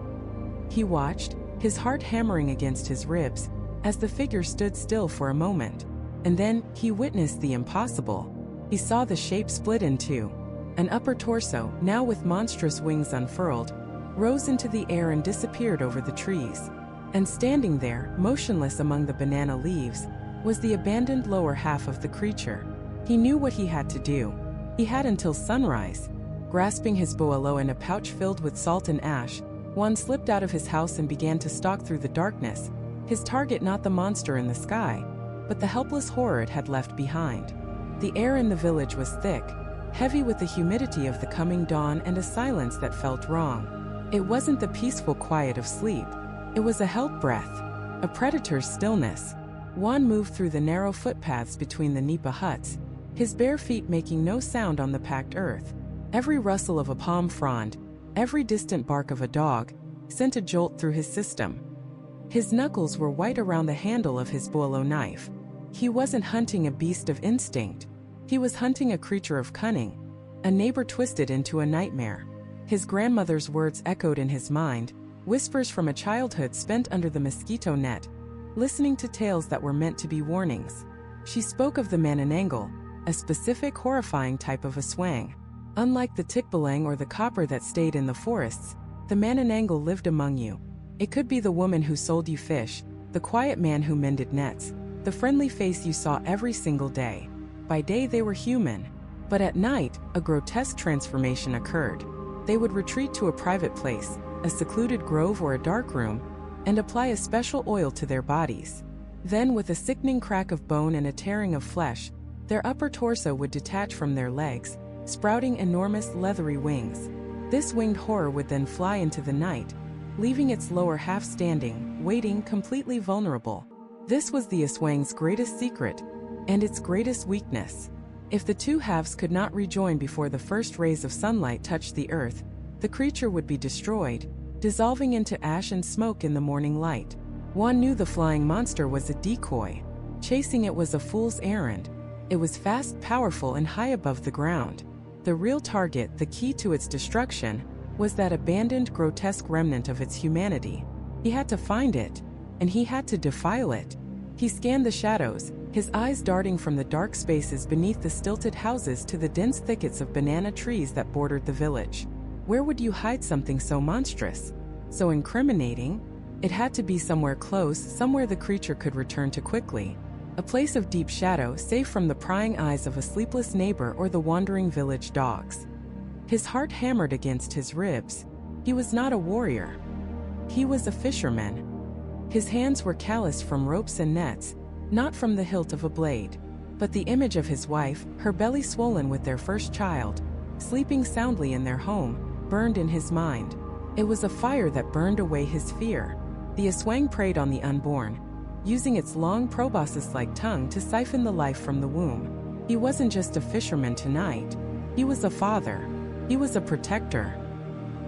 He watched, his heart hammering against his ribs, as the figure stood still for a moment. And then, he witnessed the impossible. He saw the shape split in two. An upper torso, now with monstrous wings unfurled, rose into the air and disappeared over the trees. And standing there, motionless among the banana leaves, was the abandoned lower half of the creature. He knew what he had to do. He had until sunrise. Grasping his boalo and a pouch filled with salt and ash, Juan slipped out of his house and began to stalk through the darkness, his target not the monster in the sky, but the helpless horror it had left behind. The air in the village was thick, heavy with the humidity of the coming dawn and a silence that felt wrong. It wasn't the peaceful quiet of sleep. It was a held breath, a predator's stillness. Juan moved through the narrow footpaths between the nipa huts, his bare feet making no sound on the packed earth. Every rustle of a palm frond, every distant bark of a dog, sent a jolt through his system. His knuckles were white around the handle of his bolo knife. He wasn't hunting a beast of instinct. He was hunting a creature of cunning, a neighbor twisted into a nightmare. His grandmother's words echoed in his mind, whispers from a childhood spent under the mosquito net, listening to tales that were meant to be warnings. She spoke of the Manananggal, a specific horrifying type of Aswang. Unlike the tikbalang or the copper that stayed in the forests, the Manananggal lived among you. It could be the woman who sold you fish, the quiet man who mended nets, the friendly face you saw every single day. By day they were human, but at night, a grotesque transformation occurred. They would retreat to a private place, a secluded grove or a dark room, and apply a special oil to their bodies. Then, with a sickening crack of bone and a tearing of flesh, their upper torso would detach from their legs, sprouting enormous leathery wings. This winged horror would then fly into the night, leaving its lower half standing, waiting, completely vulnerable. This was the Aswang's greatest secret, and its greatest weakness. If the two halves could not rejoin before the first rays of sunlight touched the earth, the creature would be destroyed, dissolving into ash and smoke in the morning light. One knew the flying monster was a decoy. Chasing it was a fool's errand. It was fast, powerful, and high above the ground. The real target, the key to its destruction, was that abandoned, grotesque remnant of its humanity. He had to find it, and he had to defile it. He scanned the shadows, his eyes darting from the dark spaces beneath the stilted houses to the dense thickets of banana trees that bordered the village. Where would you hide something so monstrous, so incriminating? It had to be somewhere close, somewhere the creature could return to quickly. A place of deep shadow, safe from the prying eyes of a sleepless neighbor or the wandering village dogs. His heart hammered against his ribs. He was not a warrior. He was a fisherman. His hands were calloused from ropes and nets, not from the hilt of a blade. But the image of his wife, her belly swollen with their first child, sleeping soundly in their home, burned in his mind. It was a fire that burned away his fear. The Aswang preyed on the unborn, using its long proboscis-like tongue to siphon the life from the womb. He wasn't just a fisherman tonight. He was a father. He was a protector.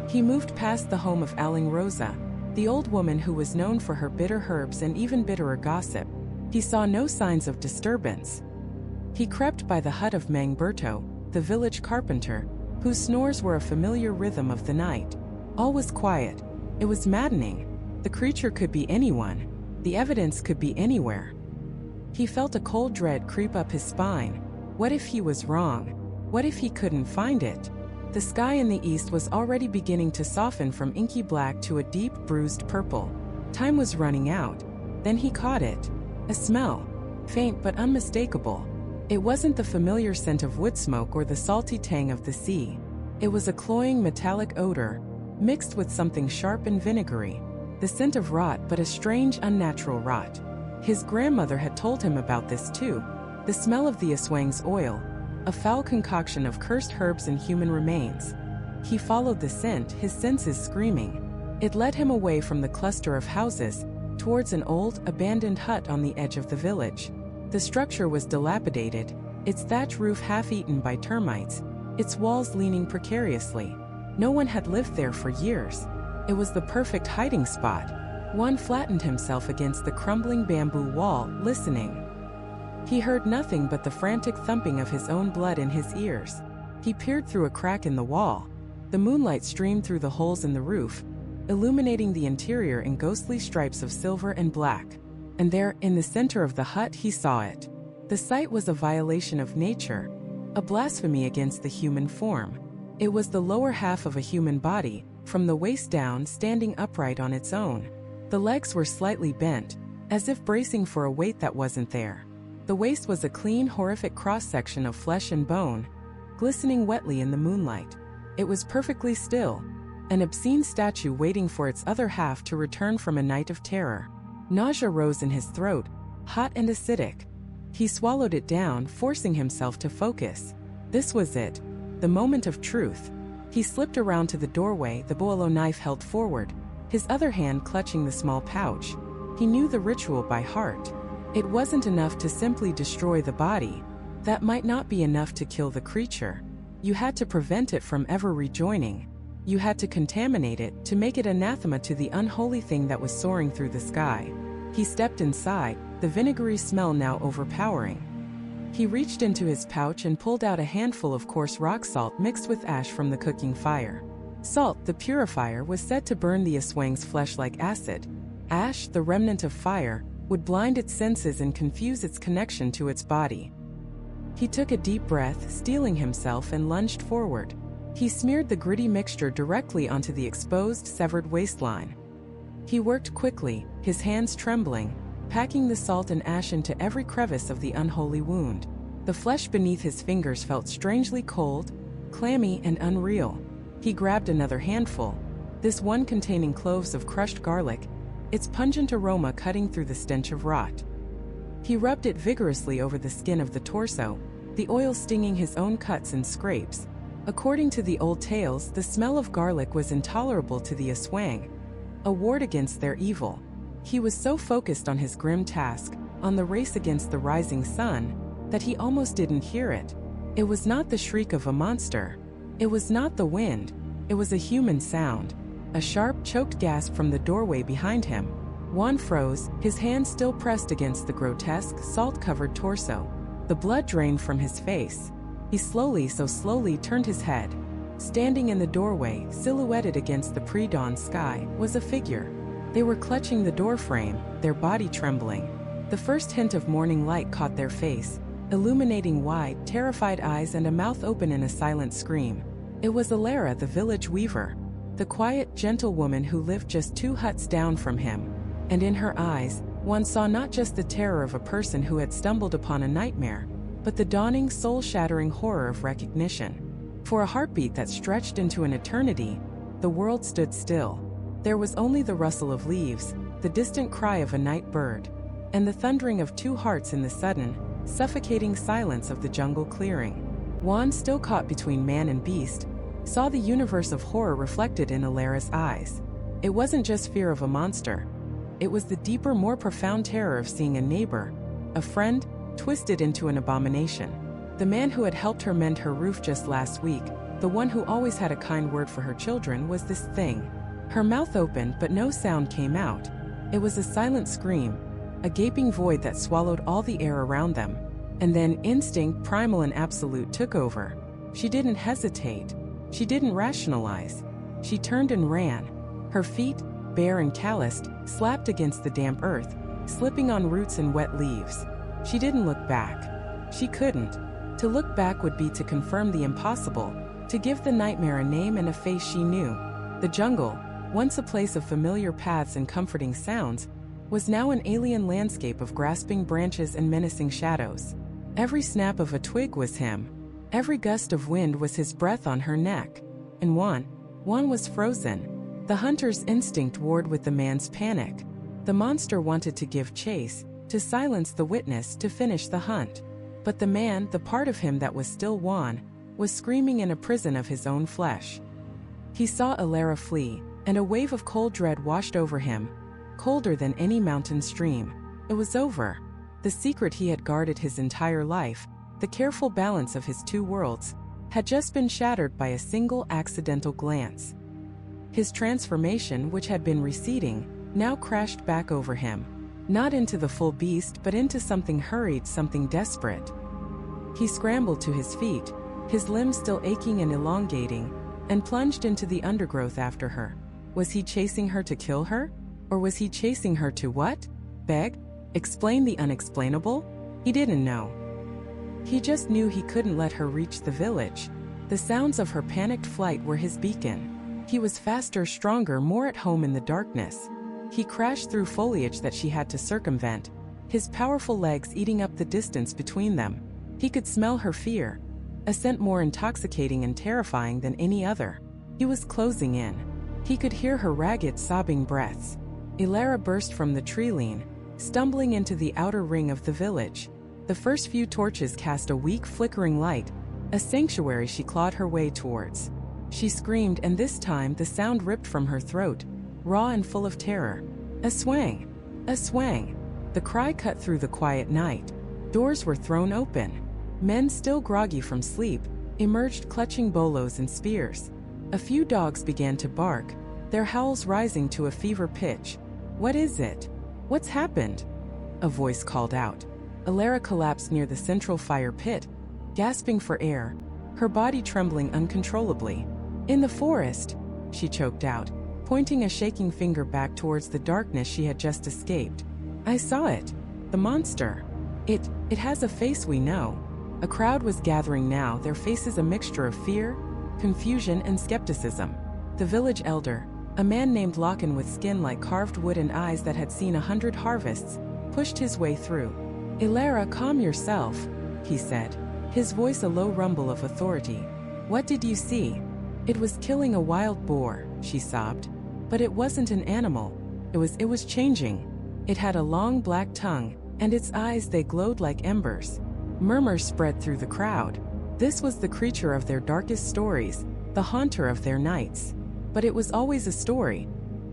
He moved past the home of Aling Rosa, the old woman who was known for her bitter herbs and even bitterer gossip. He saw no signs of disturbance. He crept by the hut of Mang Berto, the village carpenter, whose snores were a familiar rhythm of the night. All was quiet. It was maddening. The creature could be anyone. The evidence could be anywhere. He felt a cold dread creep up his spine. What if he was wrong? What if he couldn't find it? The sky in the east was already beginning to soften from inky black to a deep, bruised purple. Time was running out. Then he caught it. A smell. Faint but unmistakable. It wasn't the familiar scent of wood smoke or the salty tang of the sea. It was a cloying metallic odor, mixed with something sharp and vinegary. The scent of rot, but a strange, unnatural rot. His grandmother had told him about this too. The smell of the Aswang's oil, a foul concoction of cursed herbs and human remains. He followed the scent, his senses screaming. It led him away from the cluster of houses, towards an old, abandoned hut on the edge of the village. The structure was dilapidated, its thatch roof half-eaten by termites, its walls leaning precariously. No one had lived there for years. It was the perfect hiding spot. One flattened himself against the crumbling bamboo wall, listening. He heard nothing but the frantic thumping of his own blood in his ears. He peered through a crack in the wall. The moonlight streamed through the holes in the roof, illuminating the interior in ghostly stripes of silver and black. And there, in the center of the hut, he saw it. The sight was a violation of nature, a blasphemy against the human form. It was the lower half of a human body, from the waist down, standing upright on its own. The legs were slightly bent, as if bracing for a weight that wasn't there. The waist was a clean, horrific cross-section of flesh and bone, glistening wetly in the moonlight. It was perfectly still, an obscene statue waiting for its other half to return from a night of terror. Nausea rose in his throat, hot and acidic. He swallowed it down, forcing himself to focus. This was it, the moment of truth. He slipped around to the doorway, the boilo knife held forward, his other hand clutching the small pouch. He knew the ritual by heart. It wasn't enough to simply destroy the body. That might not be enough to kill the creature. You had to prevent it from ever rejoining. You had to contaminate it, to make it anathema to the unholy thing that was soaring through the sky. He stepped inside, the vinegary smell now overpowering. He reached into his pouch and pulled out a handful of coarse rock salt mixed with ash from the cooking fire. Salt, the purifier, was said to burn the Aswang's flesh like acid. Ash, the remnant of fire, would blind its senses and confuse its connection to its body. He took a deep breath, steeling himself, and lunged forward. He smeared the gritty mixture directly onto the exposed, severed waistline. He worked quickly, his hands trembling, packing the salt and ash into every crevice of the unholy wound. The flesh beneath his fingers felt strangely cold, clammy, and unreal. He grabbed another handful, this one containing cloves of crushed garlic, its pungent aroma cutting through the stench of rot. He rubbed it vigorously over the skin of the torso, the oil stinging his own cuts and scrapes. According to the old tales, the smell of garlic was intolerable to the Aswang. a ward against their evil. He was so focused on his grim task, on the race against the rising sun, that he almost didn't hear it. It was not the shriek of a monster. It was not the wind. It was a human sound. A sharp, choked gasp from the doorway behind him. Juan froze, his hand still pressed against the grotesque, salt-covered torso. The blood drained from his face. He slowly, so slowly turned his head. Standing in the doorway, silhouetted against the pre-dawn sky, was a figure. They were clutching the doorframe, their body trembling. The first hint of morning light caught their face, illuminating wide, terrified eyes and a mouth open in a silent scream. It was Alara, the village weaver, the quiet, gentle woman who lived just 2 huts down from him. And in her eyes, one saw not just the terror of a person who had stumbled upon a nightmare, but the dawning, soul-shattering horror of recognition. For a heartbeat that stretched into an eternity, the world stood still. There was only the rustle of leaves, the distant cry of a night bird, and the thundering of 2 hearts in the sudden, suffocating silence of the jungle clearing. Juan, still caught between man and beast, saw the universe of horror reflected in Alara's eyes. It wasn't just fear of a monster. It was the deeper, more profound terror of seeing a neighbor, a friend, twisted into an abomination. The man who had helped her mend her roof just last week, the one who always had a kind word for her children, was this thing. Her mouth opened, but no sound came out. It was a silent scream, a gaping void that swallowed all the air around them. And then instinct, primal and absolute, took over. She didn't hesitate. She didn't rationalize. She turned and ran. Her feet, bare and calloused, slapped against the damp earth, slipping on roots and wet leaves. She didn't look back. She couldn't. To look back would be to confirm the impossible, to give the nightmare a name and a face she knew. The jungle, once a place of familiar paths and comforting sounds, was now an alien landscape of grasping branches and menacing shadows. Every snap of a twig was him. Every gust of wind was his breath on her neck. And Juan was frozen. The hunter's instinct warred with the man's panic. The monster wanted to give chase, to silence the witness, to finish the hunt. But the man, the part of him that was still Juan, was screaming in a prison of his own flesh. He saw Alara flee, and a wave of cold dread washed over him, colder than any mountain stream. It was over. The secret he had guarded his entire life, the careful balance of his 2 worlds, had just been shattered by a single accidental glance. His transformation, which had been receding, now crashed back over him. Not into the full beast, but into something hurried, something desperate. He scrambled to his feet, his limbs still aching and elongating, and plunged into the undergrowth after her. Was he chasing her to kill her? Or was he chasing her to what? Beg? Explain the unexplainable? He didn't know. He just knew he couldn't let her reach the village. The sounds of her panicked flight were his beacon. He was faster, stronger, more at home in the darkness. He crashed through foliage that she had to circumvent, his powerful legs eating up the distance between them. He could smell her fear, a scent more intoxicating and terrifying than any other. He was closing in. He could hear her ragged, sobbing breaths. Alara burst from the tree-line, stumbling into the outer ring of the village. The first few torches cast a weak, flickering light, a sanctuary she clawed her way towards. She screamed, and this time the sound ripped from her throat, raw and full of terror. Aswang! Aswang! The cry cut through the quiet night. Doors were thrown open. Men, still groggy from sleep, emerged clutching bolos and spears. A few dogs began to bark, their howls rising to a fever pitch. What is it? What's happened? A voice called out. Alara collapsed near the central fire pit, gasping for air, her body trembling uncontrollably. In the forest, she choked out, pointing a shaking finger back towards the darkness she had just escaped. I saw it. The monster. It has a face we know. A crowd was gathering now, their faces a mixture of fear, confusion, and skepticism. The village elder, a man named Lachlan with skin like carved wood and eyes that had seen 100 harvests, pushed his way through. Alara, calm yourself, he said, his voice a low rumble of authority. What did you see? It was killing a wild boar, she sobbed. But it wasn't an animal. It was changing. It had a long black tongue, and its eyes, they glowed like embers. Murmurs spread through the crowd. This was the creature of their darkest stories, the haunter of their nights. But it was always a story.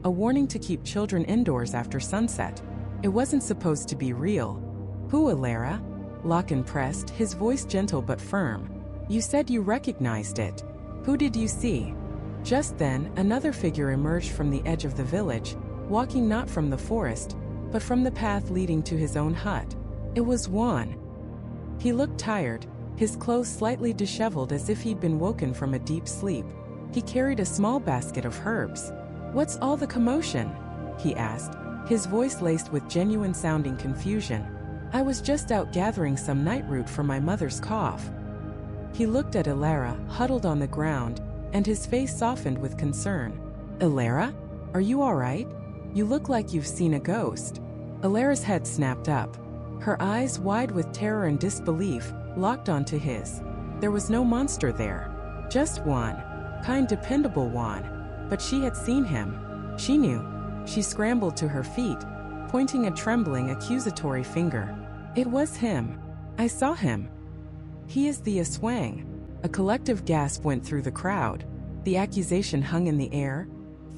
a warning to keep children indoors after sunset. It wasn't supposed to be real. Who, Alara? Lachlan pressed, his voice gentle but firm. You said you recognized it. Who did you see? Just then, another figure emerged from the edge of the village, walking not from the forest, but from the path leading to his own hut. It was Juan. He looked tired, his clothes slightly disheveled as if he'd been woken from a deep sleep. He carried a small basket of herbs. What's all the commotion? He asked, his voice laced with genuine-sounding confusion. I was just out gathering some nightroot for my mother's cough. He looked at Alara, huddled on the ground, and his face softened with concern. Alara? Are you all right? You look like you've seen a ghost. Alara's head snapped up. Her eyes, wide with terror and disbelief, locked onto his. There was no monster there. Just Juan. Kind, dependable Juan. But she had seen him. She knew. She scrambled to her feet, pointing a trembling, accusatory finger. It was him. I saw him. He is the Aswang. A collective gasp went through the crowd. The accusation hung in the air,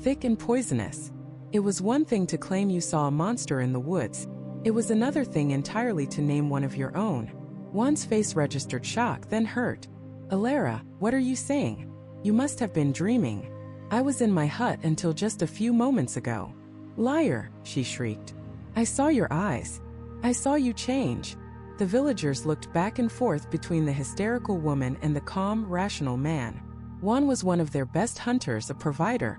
thick and poisonous. It was one thing to claim you saw a monster in the woods. It was another thing entirely to name one of your own. Juan's face registered shock, then hurt. Alara, what are you saying? You must have been dreaming. I was in my hut until just a few moments ago. Liar, she shrieked. I saw your eyes. I saw you change. The villagers looked back and forth between the hysterical woman and the calm, rational man. Juan was one of their best hunters, a provider,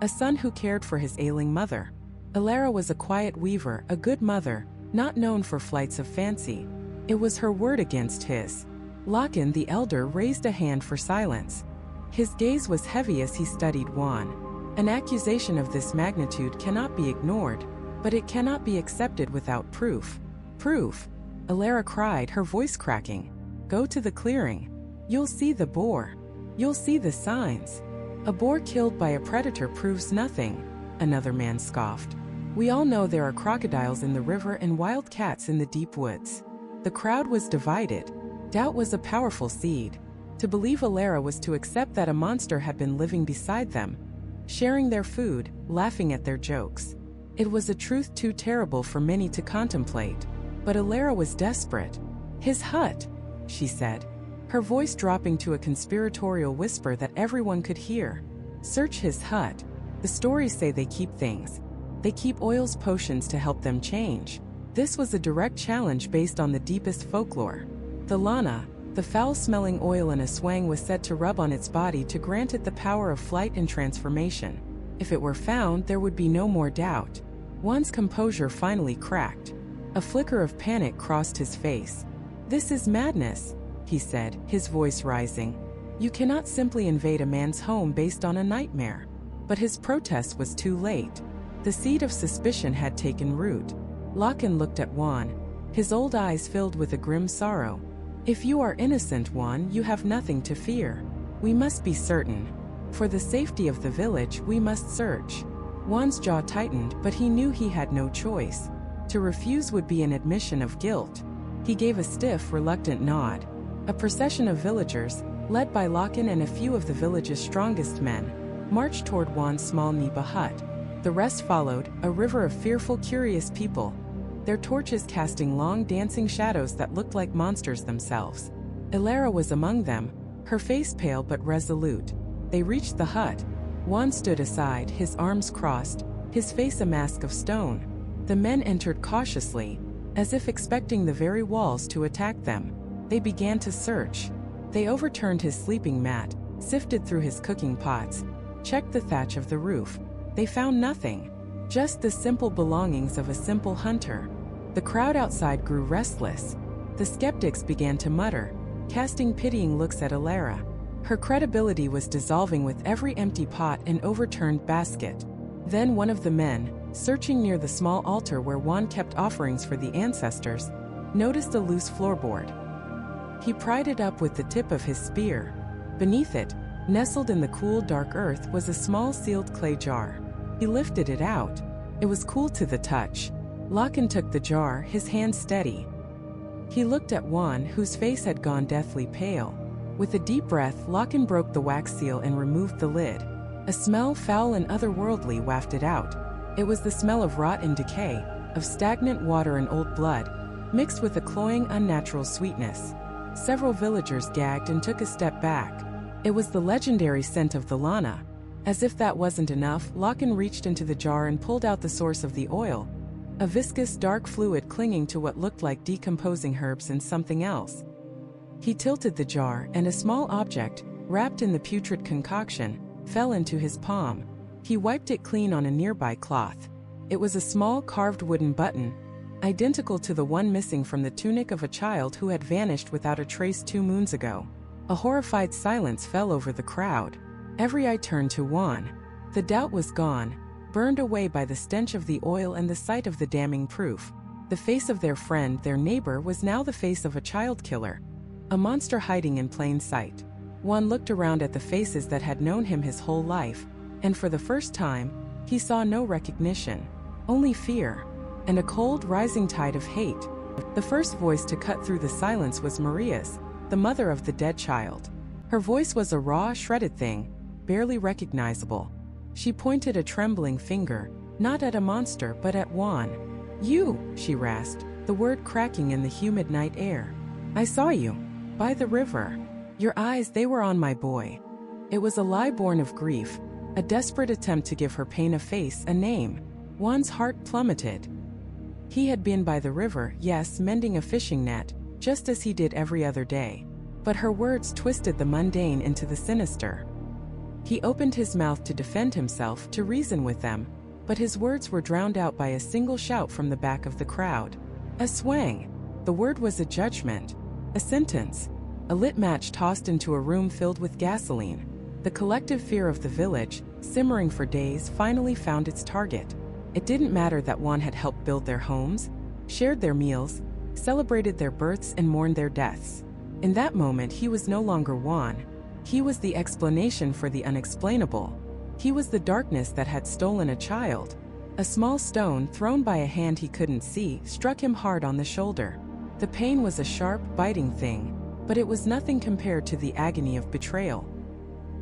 a son who cared for his ailing mother. Alara was a quiet weaver, a good mother, not known for flights of fancy. It was her word against his. Lachlan, the elder, raised a hand for silence. His gaze was heavy as he studied Juan. An accusation of this magnitude cannot be ignored, but it cannot be accepted without proof. Proof? Alara cried, her voice cracking. Go to the clearing. You'll see the boar. You'll see the signs. A boar killed by a predator proves nothing, another man scoffed. We all know there are crocodiles in the river and wild cats in the deep woods. The crowd was divided. Doubt was a powerful seed. To believe Alara was to accept that a monster had been living beside them, sharing their food, laughing at their jokes. It was a truth too terrible for many to contemplate. But Alara was desperate. His hut, she said, her voice dropping to a conspiratorial whisper that everyone could hear. Search his hut. The stories say they keep things. They keep oils, potions to help them change. This was a direct challenge based on the deepest folklore. The lana, the foul-smelling oil an Aswang was said to rub on its body to grant it the power of flight and transformation. If it were found, there would be no more doubt. Juan's composure finally cracked. A flicker of panic crossed his face. This is madness, he said, his voice rising. You cannot simply invade a man's home based on a nightmare. But his protest was too late. The seed of suspicion had taken root. Lachlan looked at Juan, his old eyes filled with a grim sorrow. If you are innocent, Juan, you have nothing to fear. We must be certain. For the safety of the village, we must search. Juan's jaw tightened, but he knew he had no choice. To refuse would be an admission of guilt. He gave a stiff, reluctant nod. A procession of villagers, led by Lachlan and a few of the village's strongest men, marched toward Juan's small nipa hut. The rest followed, a river of fearful, curious people, their torches casting long, dancing shadows that looked like monsters themselves. Alara was among them, her face pale but resolute. They reached the hut. Juan stood aside, his arms crossed, his face a mask of stone. The men entered cautiously, as if expecting the very walls to attack them. They began to search. They overturned his sleeping mat, sifted through his cooking pots, checked the thatch of the roof. They found nothing, just the simple belongings of a simple hunter. The crowd outside grew restless. The skeptics began to mutter, casting pitying looks at Alara. Her credibility was dissolving with every empty pot and overturned basket. Then one of the men, searching near the small altar where Juan kept offerings for the ancestors, noticed a loose floorboard. He pried it up with the tip of his spear. Beneath it, nestled in the cool, dark earth, was a small sealed clay jar. He lifted it out. It was cool to the touch. Lachlan took the jar, his hand steady. He looked at Juan, whose face had gone deathly pale. With a deep breath, Lachlan broke the wax seal and removed the lid. A smell foul and otherworldly wafted out. It was the smell of rot and decay, of stagnant water and old blood, mixed with a cloying, unnatural sweetness. Several villagers gagged and took a step back. It was the legendary scent of the Lana. As if that wasn't enough, Lachlan reached into the jar and pulled out the source of the oil, a viscous, dark fluid clinging to what looked like decomposing herbs and something else. He tilted the jar, and a small object, wrapped in the putrid concoction, fell into his palm. He wiped it clean on a nearby cloth. It was a small carved wooden button, identical to the one missing from the tunic of a child who had vanished without a trace 2 moons ago. A horrified silence fell over the crowd. Every eye turned to Juan. The doubt was gone, burned away by the stench of the oil and the sight of the damning proof. The face of their friend, their neighbor, was now the face of a child killer, a monster hiding in plain sight. Juan looked around at the faces that had known him his whole life, and for the first time, he saw no recognition, only fear, and a cold, rising tide of hate. The first voice to cut through the silence was Maria's, the mother of the dead child. Her voice was a raw, shredded thing, barely recognizable. She pointed a trembling finger, not at a monster but at Juan. "You," she rasped, the word cracking in the humid night air. "I saw you. By the river. Your eyes, they were on my boy." It was a lie born of grief, a desperate attempt to give her pain a face, a name. Juan's heart plummeted. He had been by the river, yes, mending a fishing net, just as he did every other day. But her words twisted the mundane into the sinister. He opened his mouth to defend himself, to reason with them, but his words were drowned out by a single shout from the back of the crowd. "Aswang!" The word was a judgment, a sentence, a lit match tossed into a room filled with gasoline. The collective fear of the village, simmering for days, finally found its target. It didn't matter that Juan had helped build their homes, shared their meals, celebrated their births and mourned their deaths. In that moment he was no longer Juan. He was the explanation for the unexplainable. He was the darkness that had stolen a child. A small stone, thrown by a hand he couldn't see, struck him hard on the shoulder. The pain was a sharp, biting thing, but it was nothing compared to the agony of betrayal.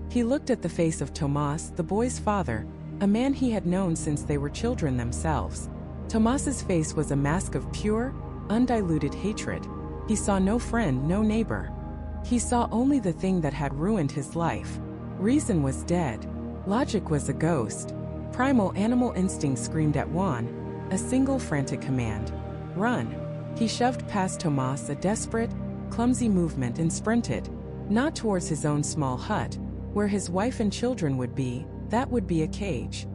He looked at the face of Tomas, the boy's father, a man he had known since they were children themselves. Tomas's face was a mask of pure, undiluted hatred. He saw no friend, no neighbor. He saw only the thing that had ruined his life. Reason was dead. Logic was a ghost. Primal animal instinct screamed at Juan, a single frantic command. "Run!" He shoved past Tomas, a desperate, clumsy movement, and sprinted, not towards his own small hut, where his wife and children would be. That would be a cage.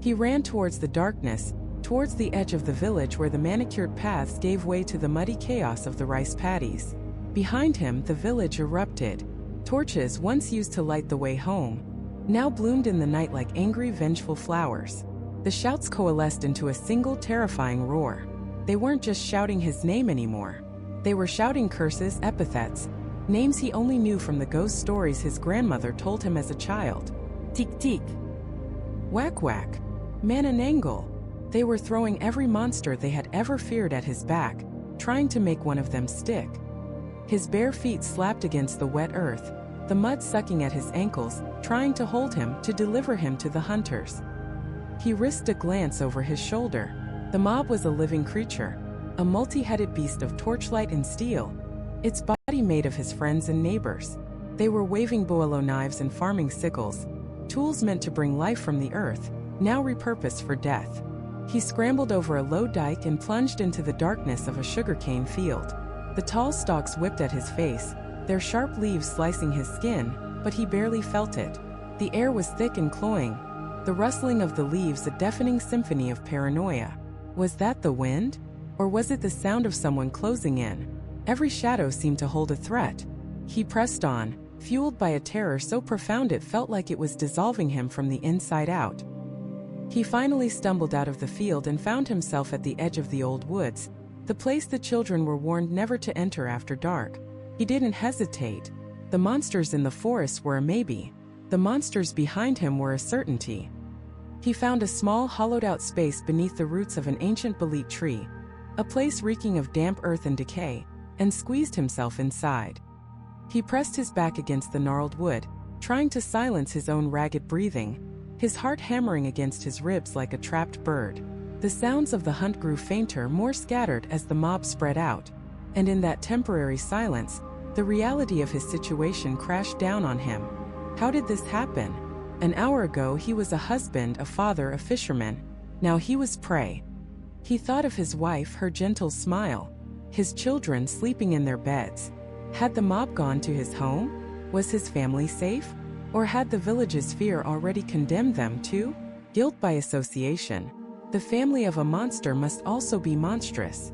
He ran towards the darkness, towards the edge of the village where the manicured paths gave way to the muddy chaos of the rice paddies. Behind him, the village erupted. Torches, once used to light the way home, now bloomed in the night like angry, vengeful flowers. The shouts coalesced into a single terrifying roar. They weren't just shouting his name anymore. They were shouting curses, epithets, names he only knew from the ghost stories his grandmother told him as a child. Tik tik. Whack whack. Manananggal. They were throwing every monster they had ever feared at his back, trying to make one of them stick. His bare feet slapped against the wet earth, the mud sucking at his ankles, trying to hold him, to deliver him to the hunters. He risked a glance over his shoulder. The mob was a living creature, a multi-headed beast of torchlight and steel, its body made of his friends and neighbors. They were waving boelo knives and farming sickles, tools meant to bring life from the earth, now repurposed for death. He scrambled over a low dike and plunged into the darkness of a sugarcane field. The tall stalks whipped at his face, their sharp leaves slicing his skin, but he barely felt it. The air was thick and cloying, the rustling of the leaves a deafening symphony of paranoia. Was that the wind? Or was it the sound of someone closing in? Every shadow seemed to hold a threat. He pressed on, fueled by a terror so profound it felt like it was dissolving him from the inside out. He finally stumbled out of the field and found himself at the edge of the old woods, the place the children were warned never to enter after dark. He didn't hesitate. The monsters in the forest were a maybe. The monsters behind him were a certainty. He found a small hollowed-out space beneath the roots of an ancient bolete tree, a place reeking of damp earth and decay, and squeezed himself inside. He pressed his back against the gnarled wood, trying to silence his own ragged breathing, his heart hammering against his ribs like a trapped bird. The sounds of the hunt grew fainter, more scattered as the mob spread out, and in that temporary silence, the reality of his situation crashed down on him. How did this happen? An hour ago he was a husband, a father, a fisherman. Now he was prey. He thought of his wife, her gentle smile, his children sleeping in their beds. Had the mob gone to his home? Was his family safe? Or had the village's fear already condemned them too? Guilt by association. The family of a monster must also be monstrous.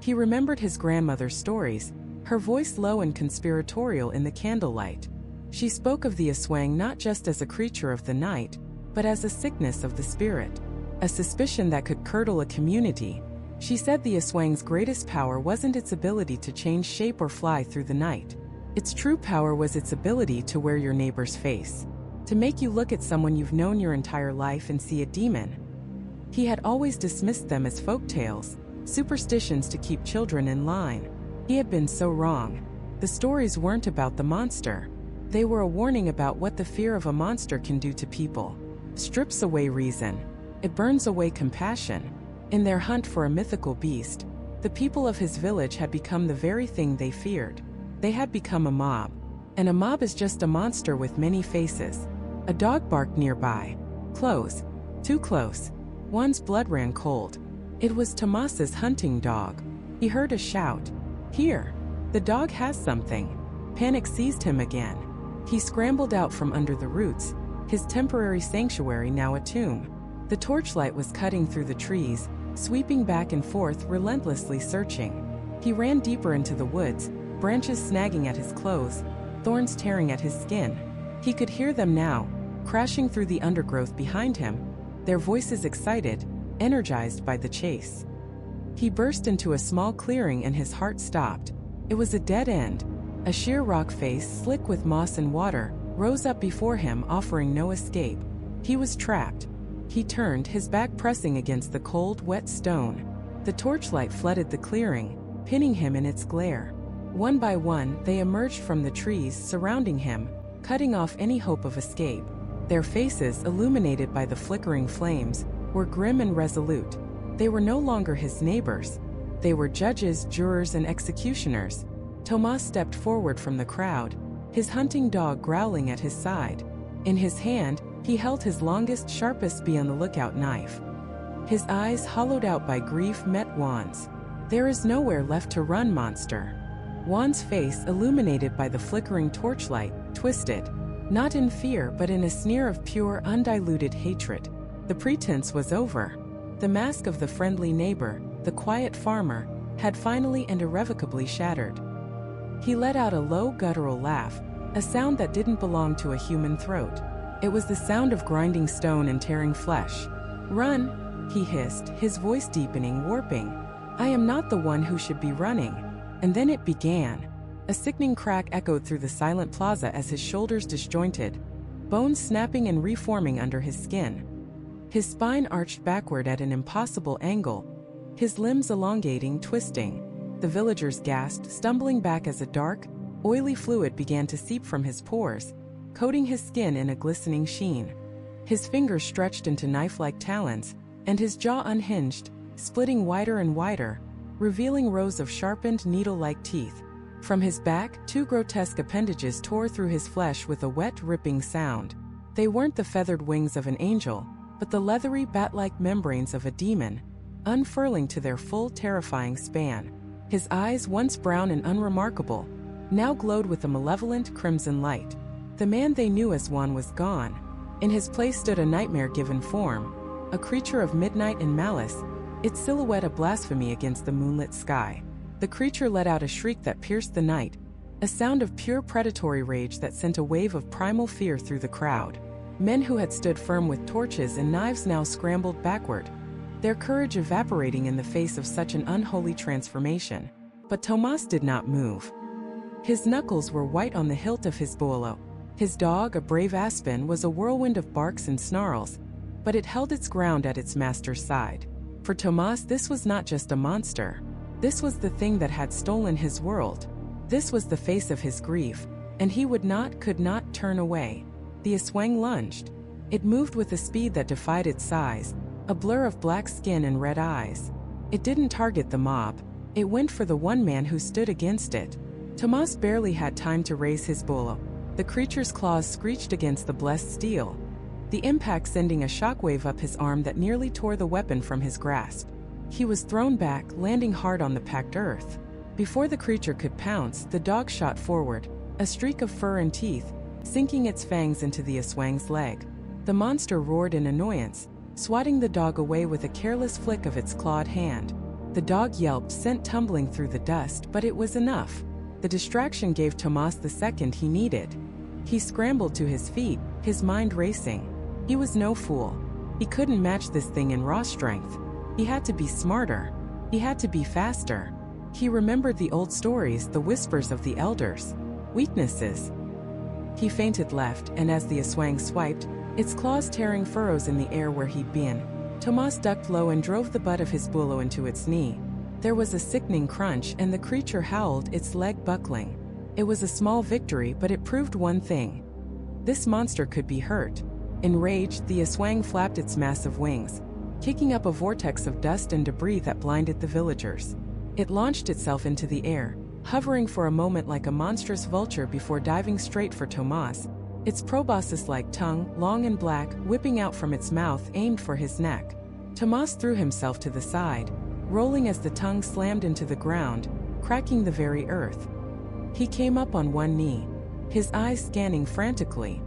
He remembered his grandmother's stories, her voice low and conspiratorial in the candlelight. She spoke of the Aswang not just as a creature of the night, but as a sickness of the spirit, a suspicion that could curdle a community. She said the Aswang's greatest power wasn't its ability to change shape or fly through the night. Its true power was its ability to wear your neighbor's face, to make you look at someone you've known your entire life and see a demon. He had always dismissed them as folktales, superstitions to keep children in line. He had been so wrong. The stories weren't about the monster. They were a warning about what the fear of a monster can do to people. Strips away reason. It burns away compassion. In their hunt for a mythical beast, the people of his village had become the very thing they feared. They had become a mob. And a mob is just a monster with many faces. A dog barked nearby. Close. Too close. Juan's blood ran cold. It was Tomas's hunting dog. He heard a shout. Here! The dog has something. Panic seized him again. He scrambled out from under the roots, his temporary sanctuary now a tomb. The torchlight was cutting through the trees, sweeping back and forth, relentlessly searching. He ran deeper into the woods, branches snagging at his clothes, thorns tearing at his skin. He could hear them now, crashing through the undergrowth behind him, their voices excited, energized by the chase. He burst into a small clearing and his heart stopped. It was a dead end. A sheer rock face, slick with moss and water, rose up before him, offering no escape. He was trapped. He turned, his back pressing against the cold, wet stone. The torchlight flooded the clearing, pinning him in its glare. One by one, they emerged from the trees surrounding him, cutting off any hope of escape. Their faces, illuminated by the flickering flames, were grim and resolute. They were no longer his neighbors. They were judges, jurors, and executioners. Tomas stepped forward from the crowd, his hunting dog growling at his side. In his hand, he held his longest, sharpest be-on-the-lookout knife. His eyes, hollowed out by grief, met Juan's. There is nowhere left to run, monster. Juan's face, illuminated by the flickering torchlight, twisted. Not in fear, but in a sneer of pure, undiluted hatred. The pretense was over. The mask of the friendly neighbor, the quiet farmer, had finally and irrevocably shattered. He let out a low, guttural laugh, a sound that didn't belong to a human throat. It was the sound of grinding stone and tearing flesh. Run, he hissed, his voice deepening, warping. I am not the one who should be running. And then it began. A sickening crack echoed through the silent plaza as his shoulders disjointed, bones snapping and reforming under his skin. His spine arched backward at an impossible angle, his limbs elongating, twisting. The villagers gasped, stumbling back as a dark, oily fluid began to seep from his pores, coating his skin in a glistening sheen. His fingers stretched into knife-like talons, and his jaw unhinged, splitting wider and wider, revealing rows of sharpened, needle-like teeth. From his back, two grotesque appendages tore through his flesh with a wet, ripping sound. They weren't the feathered wings of an angel, but the leathery, bat-like membranes of a demon, unfurling to their full, terrifying span. His eyes, once brown and unremarkable, now glowed with a malevolent, crimson light. The man they knew as Juan was gone. In his place stood a nightmare-given form, a creature of midnight and malice, its silhouette a blasphemy against the moonlit sky. The creature let out a shriek that pierced the night, a sound of pure predatory rage that sent a wave of primal fear through the crowd. Men who had stood firm with torches and knives now scrambled backward, their courage evaporating in the face of such an unholy transformation. But Tomas did not move. His knuckles were white on the hilt of his bolo. His dog, a brave aspen, was a whirlwind of barks and snarls, but it held its ground at its master's side. For Tomas, this was not just a monster. This was the thing that had stolen his world. This was the face of his grief, and he could not turn away. The Aswang lunged. It moved with a speed that defied its size, a blur of black skin and red eyes. It didn't target the mob. It went for the one man who stood against it. Tomas barely had time to raise his bolo. The creature's claws screeched against the blessed steel, the impact sending a shockwave up his arm that nearly tore the weapon from his grasp. He was thrown back, landing hard on the packed earth. Before the creature could pounce, the dog shot forward, a streak of fur and teeth, sinking its fangs into the Aswang's leg. The monster roared in annoyance, swatting the dog away with a careless flick of its clawed hand. The dog yelped, sent tumbling through the dust, but it was enough. The distraction gave Tomas the second he needed. He scrambled to his feet, his mind racing. He was no fool. He couldn't match this thing in raw strength. He had to be smarter. He had to be faster. He remembered the old stories, the whispers of the elders. Weaknesses. He feinted left, and as the Aswang swiped, its claws tearing furrows in the air where he'd been, Tomas ducked low and drove the butt of his bulo into its knee. There was a sickening crunch, and the creature howled, its leg buckling. It was a small victory, but it proved one thing. This monster could be hurt. Enraged, the Aswang flapped its massive wings, kicking up a vortex of dust and debris that blinded the villagers. It launched itself into the air, hovering for a moment like a monstrous vulture before diving straight for Tomas, its proboscis-like tongue, long and black, whipping out from its mouth, aimed for his neck. Tomas threw himself to the side, rolling as the tongue slammed into the ground, cracking the very earth. He came up on one knee, his eyes scanning frantically.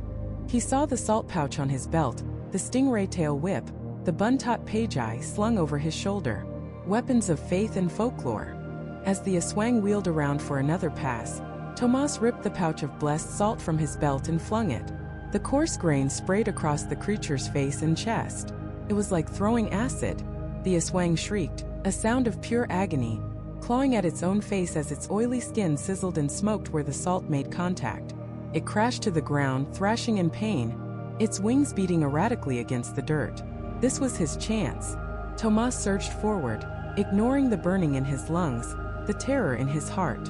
He saw the salt pouch on his belt, the stingray tail whip, the buntot pagi slung over his shoulder, weapons of faith and folklore. As the Aswang wheeled around for another pass, Tomas ripped the pouch of blessed salt from his belt and flung it. The coarse grain sprayed across the creature's face and chest. It was like throwing acid. The Aswang shrieked, a sound of pure agony, clawing at its own face as its oily skin sizzled and smoked where the salt made contact. It crashed to the ground, thrashing in pain, its wings beating erratically against the dirt. This was his chance. Tomas surged forward, ignoring the burning in his lungs, the terror in his heart.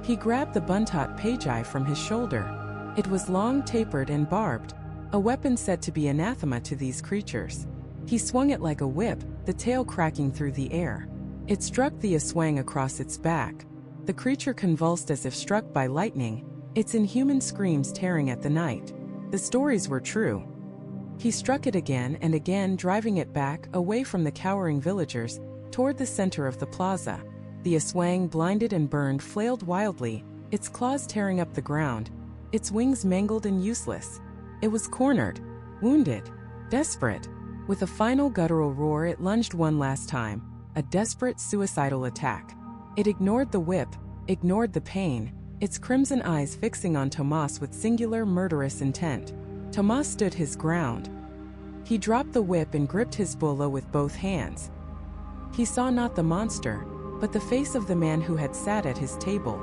He grabbed the buntot pagi from his shoulder. It was long, tapered, and barbed, a weapon said to be anathema to these creatures. He swung it like a whip, the tail cracking through the air. It struck the Aswang across its back. The creature convulsed as if struck by lightning, its inhuman screams tearing at the night. The stories were true. He struck it again and again, driving it back, away from the cowering villagers, toward the center of the plaza. The Aswang, blinded and burned, flailed wildly, its claws tearing up the ground, its wings mangled and useless. It was cornered, wounded, desperate. With a final guttural roar, it lunged one last time, a desperate, suicidal attack. It ignored the whip, ignored the pain, its crimson eyes fixing on Tomas with singular, murderous intent. Tomas stood his ground. He dropped the whip and gripped his bolo with both hands. He saw not the monster, but the face of the man who had sat at his table.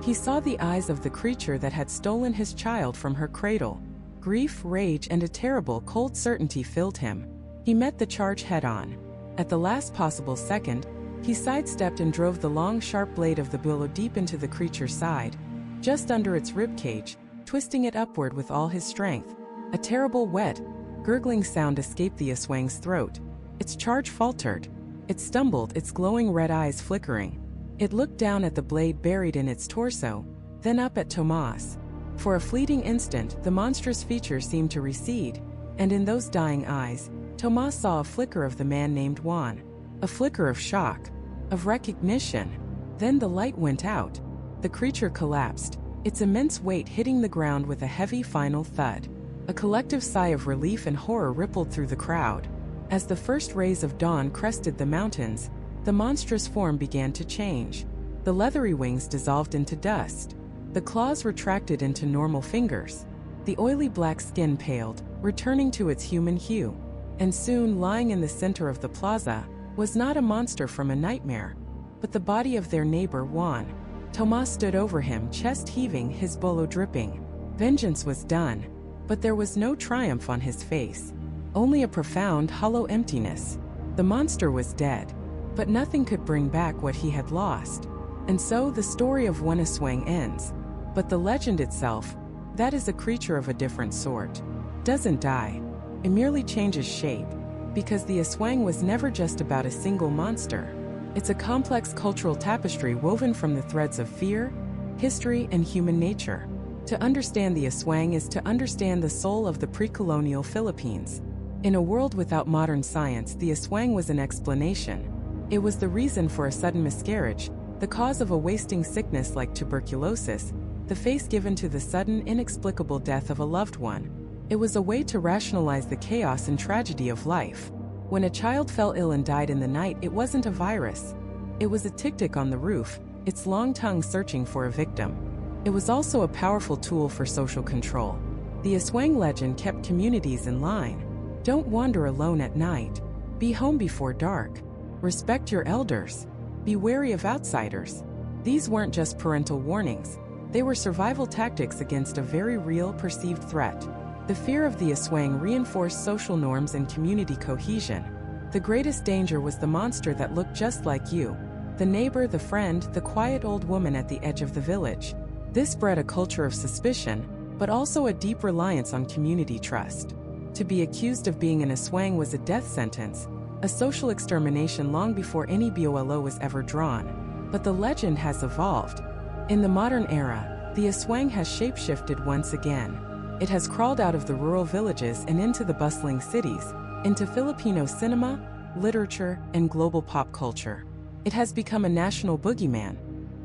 He saw the eyes of the creature that had stolen his child from her cradle. Grief, rage, and a terrible, cold certainty filled him. He met the charge head-on. At the last possible second, he sidestepped and drove the long, sharp blade of the bolo deep into the creature's side, just under its ribcage, twisting it upward with all his strength. A terrible, wet, gurgling sound escaped the Aswang's throat. Its charge faltered. It stumbled, its glowing red eyes flickering. It looked down at the blade buried in its torso, then up at Tomas. For a fleeting instant, the monstrous features seemed to recede, and in those dying eyes, Tomas saw a flicker of the man named Juan. A flicker of shock, of recognition. Then the light went out. The creature collapsed, its immense weight hitting the ground with a heavy final thud. A collective sigh of relief and horror rippled through the crowd. As the first rays of dawn crested the mountains, the monstrous form began to change. The leathery wings dissolved into dust. The claws retracted into normal fingers. The oily black skin paled, returning to its human hue. And soon, lying in the center of the plaza, was not a monster from a nightmare, but the body of their neighbor Juan. Tomas stood over him, chest heaving, his bolo dripping. Vengeance was done, but there was no triumph on his face. Only a profound, hollow emptiness. The monster was dead, but nothing could bring back what he had lost. And so the story of one Aswang ends. But the legend itself, that is a creature of a different sort, doesn't die. It merely changes shape, because the Aswang was never just about a single monster. It's a complex cultural tapestry woven from the threads of fear, history, and human nature. To understand the Aswang is to understand the soul of the pre-colonial Philippines. In a world without modern science, the Aswang was an explanation. It was the reason for a sudden miscarriage, the cause of a wasting sickness like tuberculosis, the face given to the sudden, inexplicable death of a loved one. It was a way to rationalize the chaos and tragedy of life. When a child fell ill and died in the night, it wasn't a virus. It was a tick-tick on the roof, its long tongue searching for a victim. It was also a powerful tool for social control. The Aswang legend kept communities in line. Don't wander alone at night. Be home before dark. Respect your elders. Be wary of outsiders. These weren't just parental warnings. They were survival tactics against a very real perceived threat. The fear of the Aswang reinforced social norms and community cohesion. The greatest danger was the monster that looked just like you. The neighbor, the friend, the quiet old woman at the edge of the village. This bred a culture of suspicion, but also a deep reliance on community trust. To be accused of being an Aswang was a death sentence, a social extermination long before any BOLO was ever drawn. But the legend has evolved. In the modern era, the Aswang has shapeshifted once again. It has crawled out of the rural villages and into the bustling cities, into Filipino cinema, literature, and global pop culture. It has become a national boogeyman,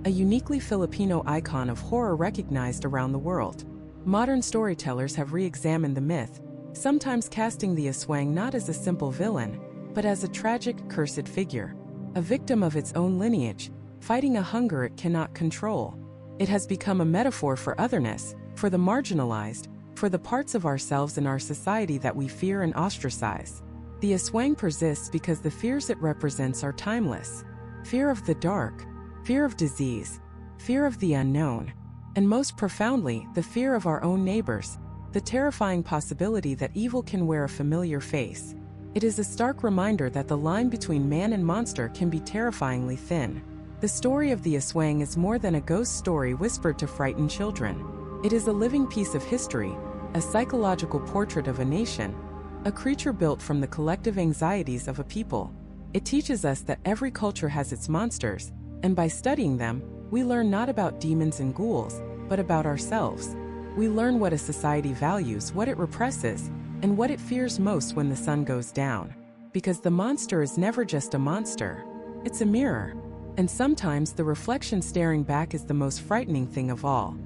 a uniquely Filipino icon of horror recognized around the world. Modern storytellers have re-examined the myth, sometimes casting the Aswang not as a simple villain, but as a tragic, cursed figure, a victim of its own lineage, fighting a hunger it cannot control. It has become a metaphor for otherness, for the marginalized, for the parts of ourselves in our society that we fear and ostracize. The Aswang persists because the fears it represents are timeless. Fear of the dark, fear of disease, fear of the unknown, and most profoundly, the fear of our own neighbors, the terrifying possibility that evil can wear a familiar face. It is a stark reminder that the line between man and monster can be terrifyingly thin. The story of the Aswang is more than a ghost story whispered to frighten children. It is a living piece of history, a psychological portrait of a nation, a creature built from the collective anxieties of a people. It teaches us that every culture has its monsters, and by studying them, we learn not about demons and ghouls, but about ourselves. We learn what a society values, what it represses, and what it fears most when the sun goes down. Because the monster is never just a monster, it's a mirror. And sometimes the reflection staring back is the most frightening thing of all.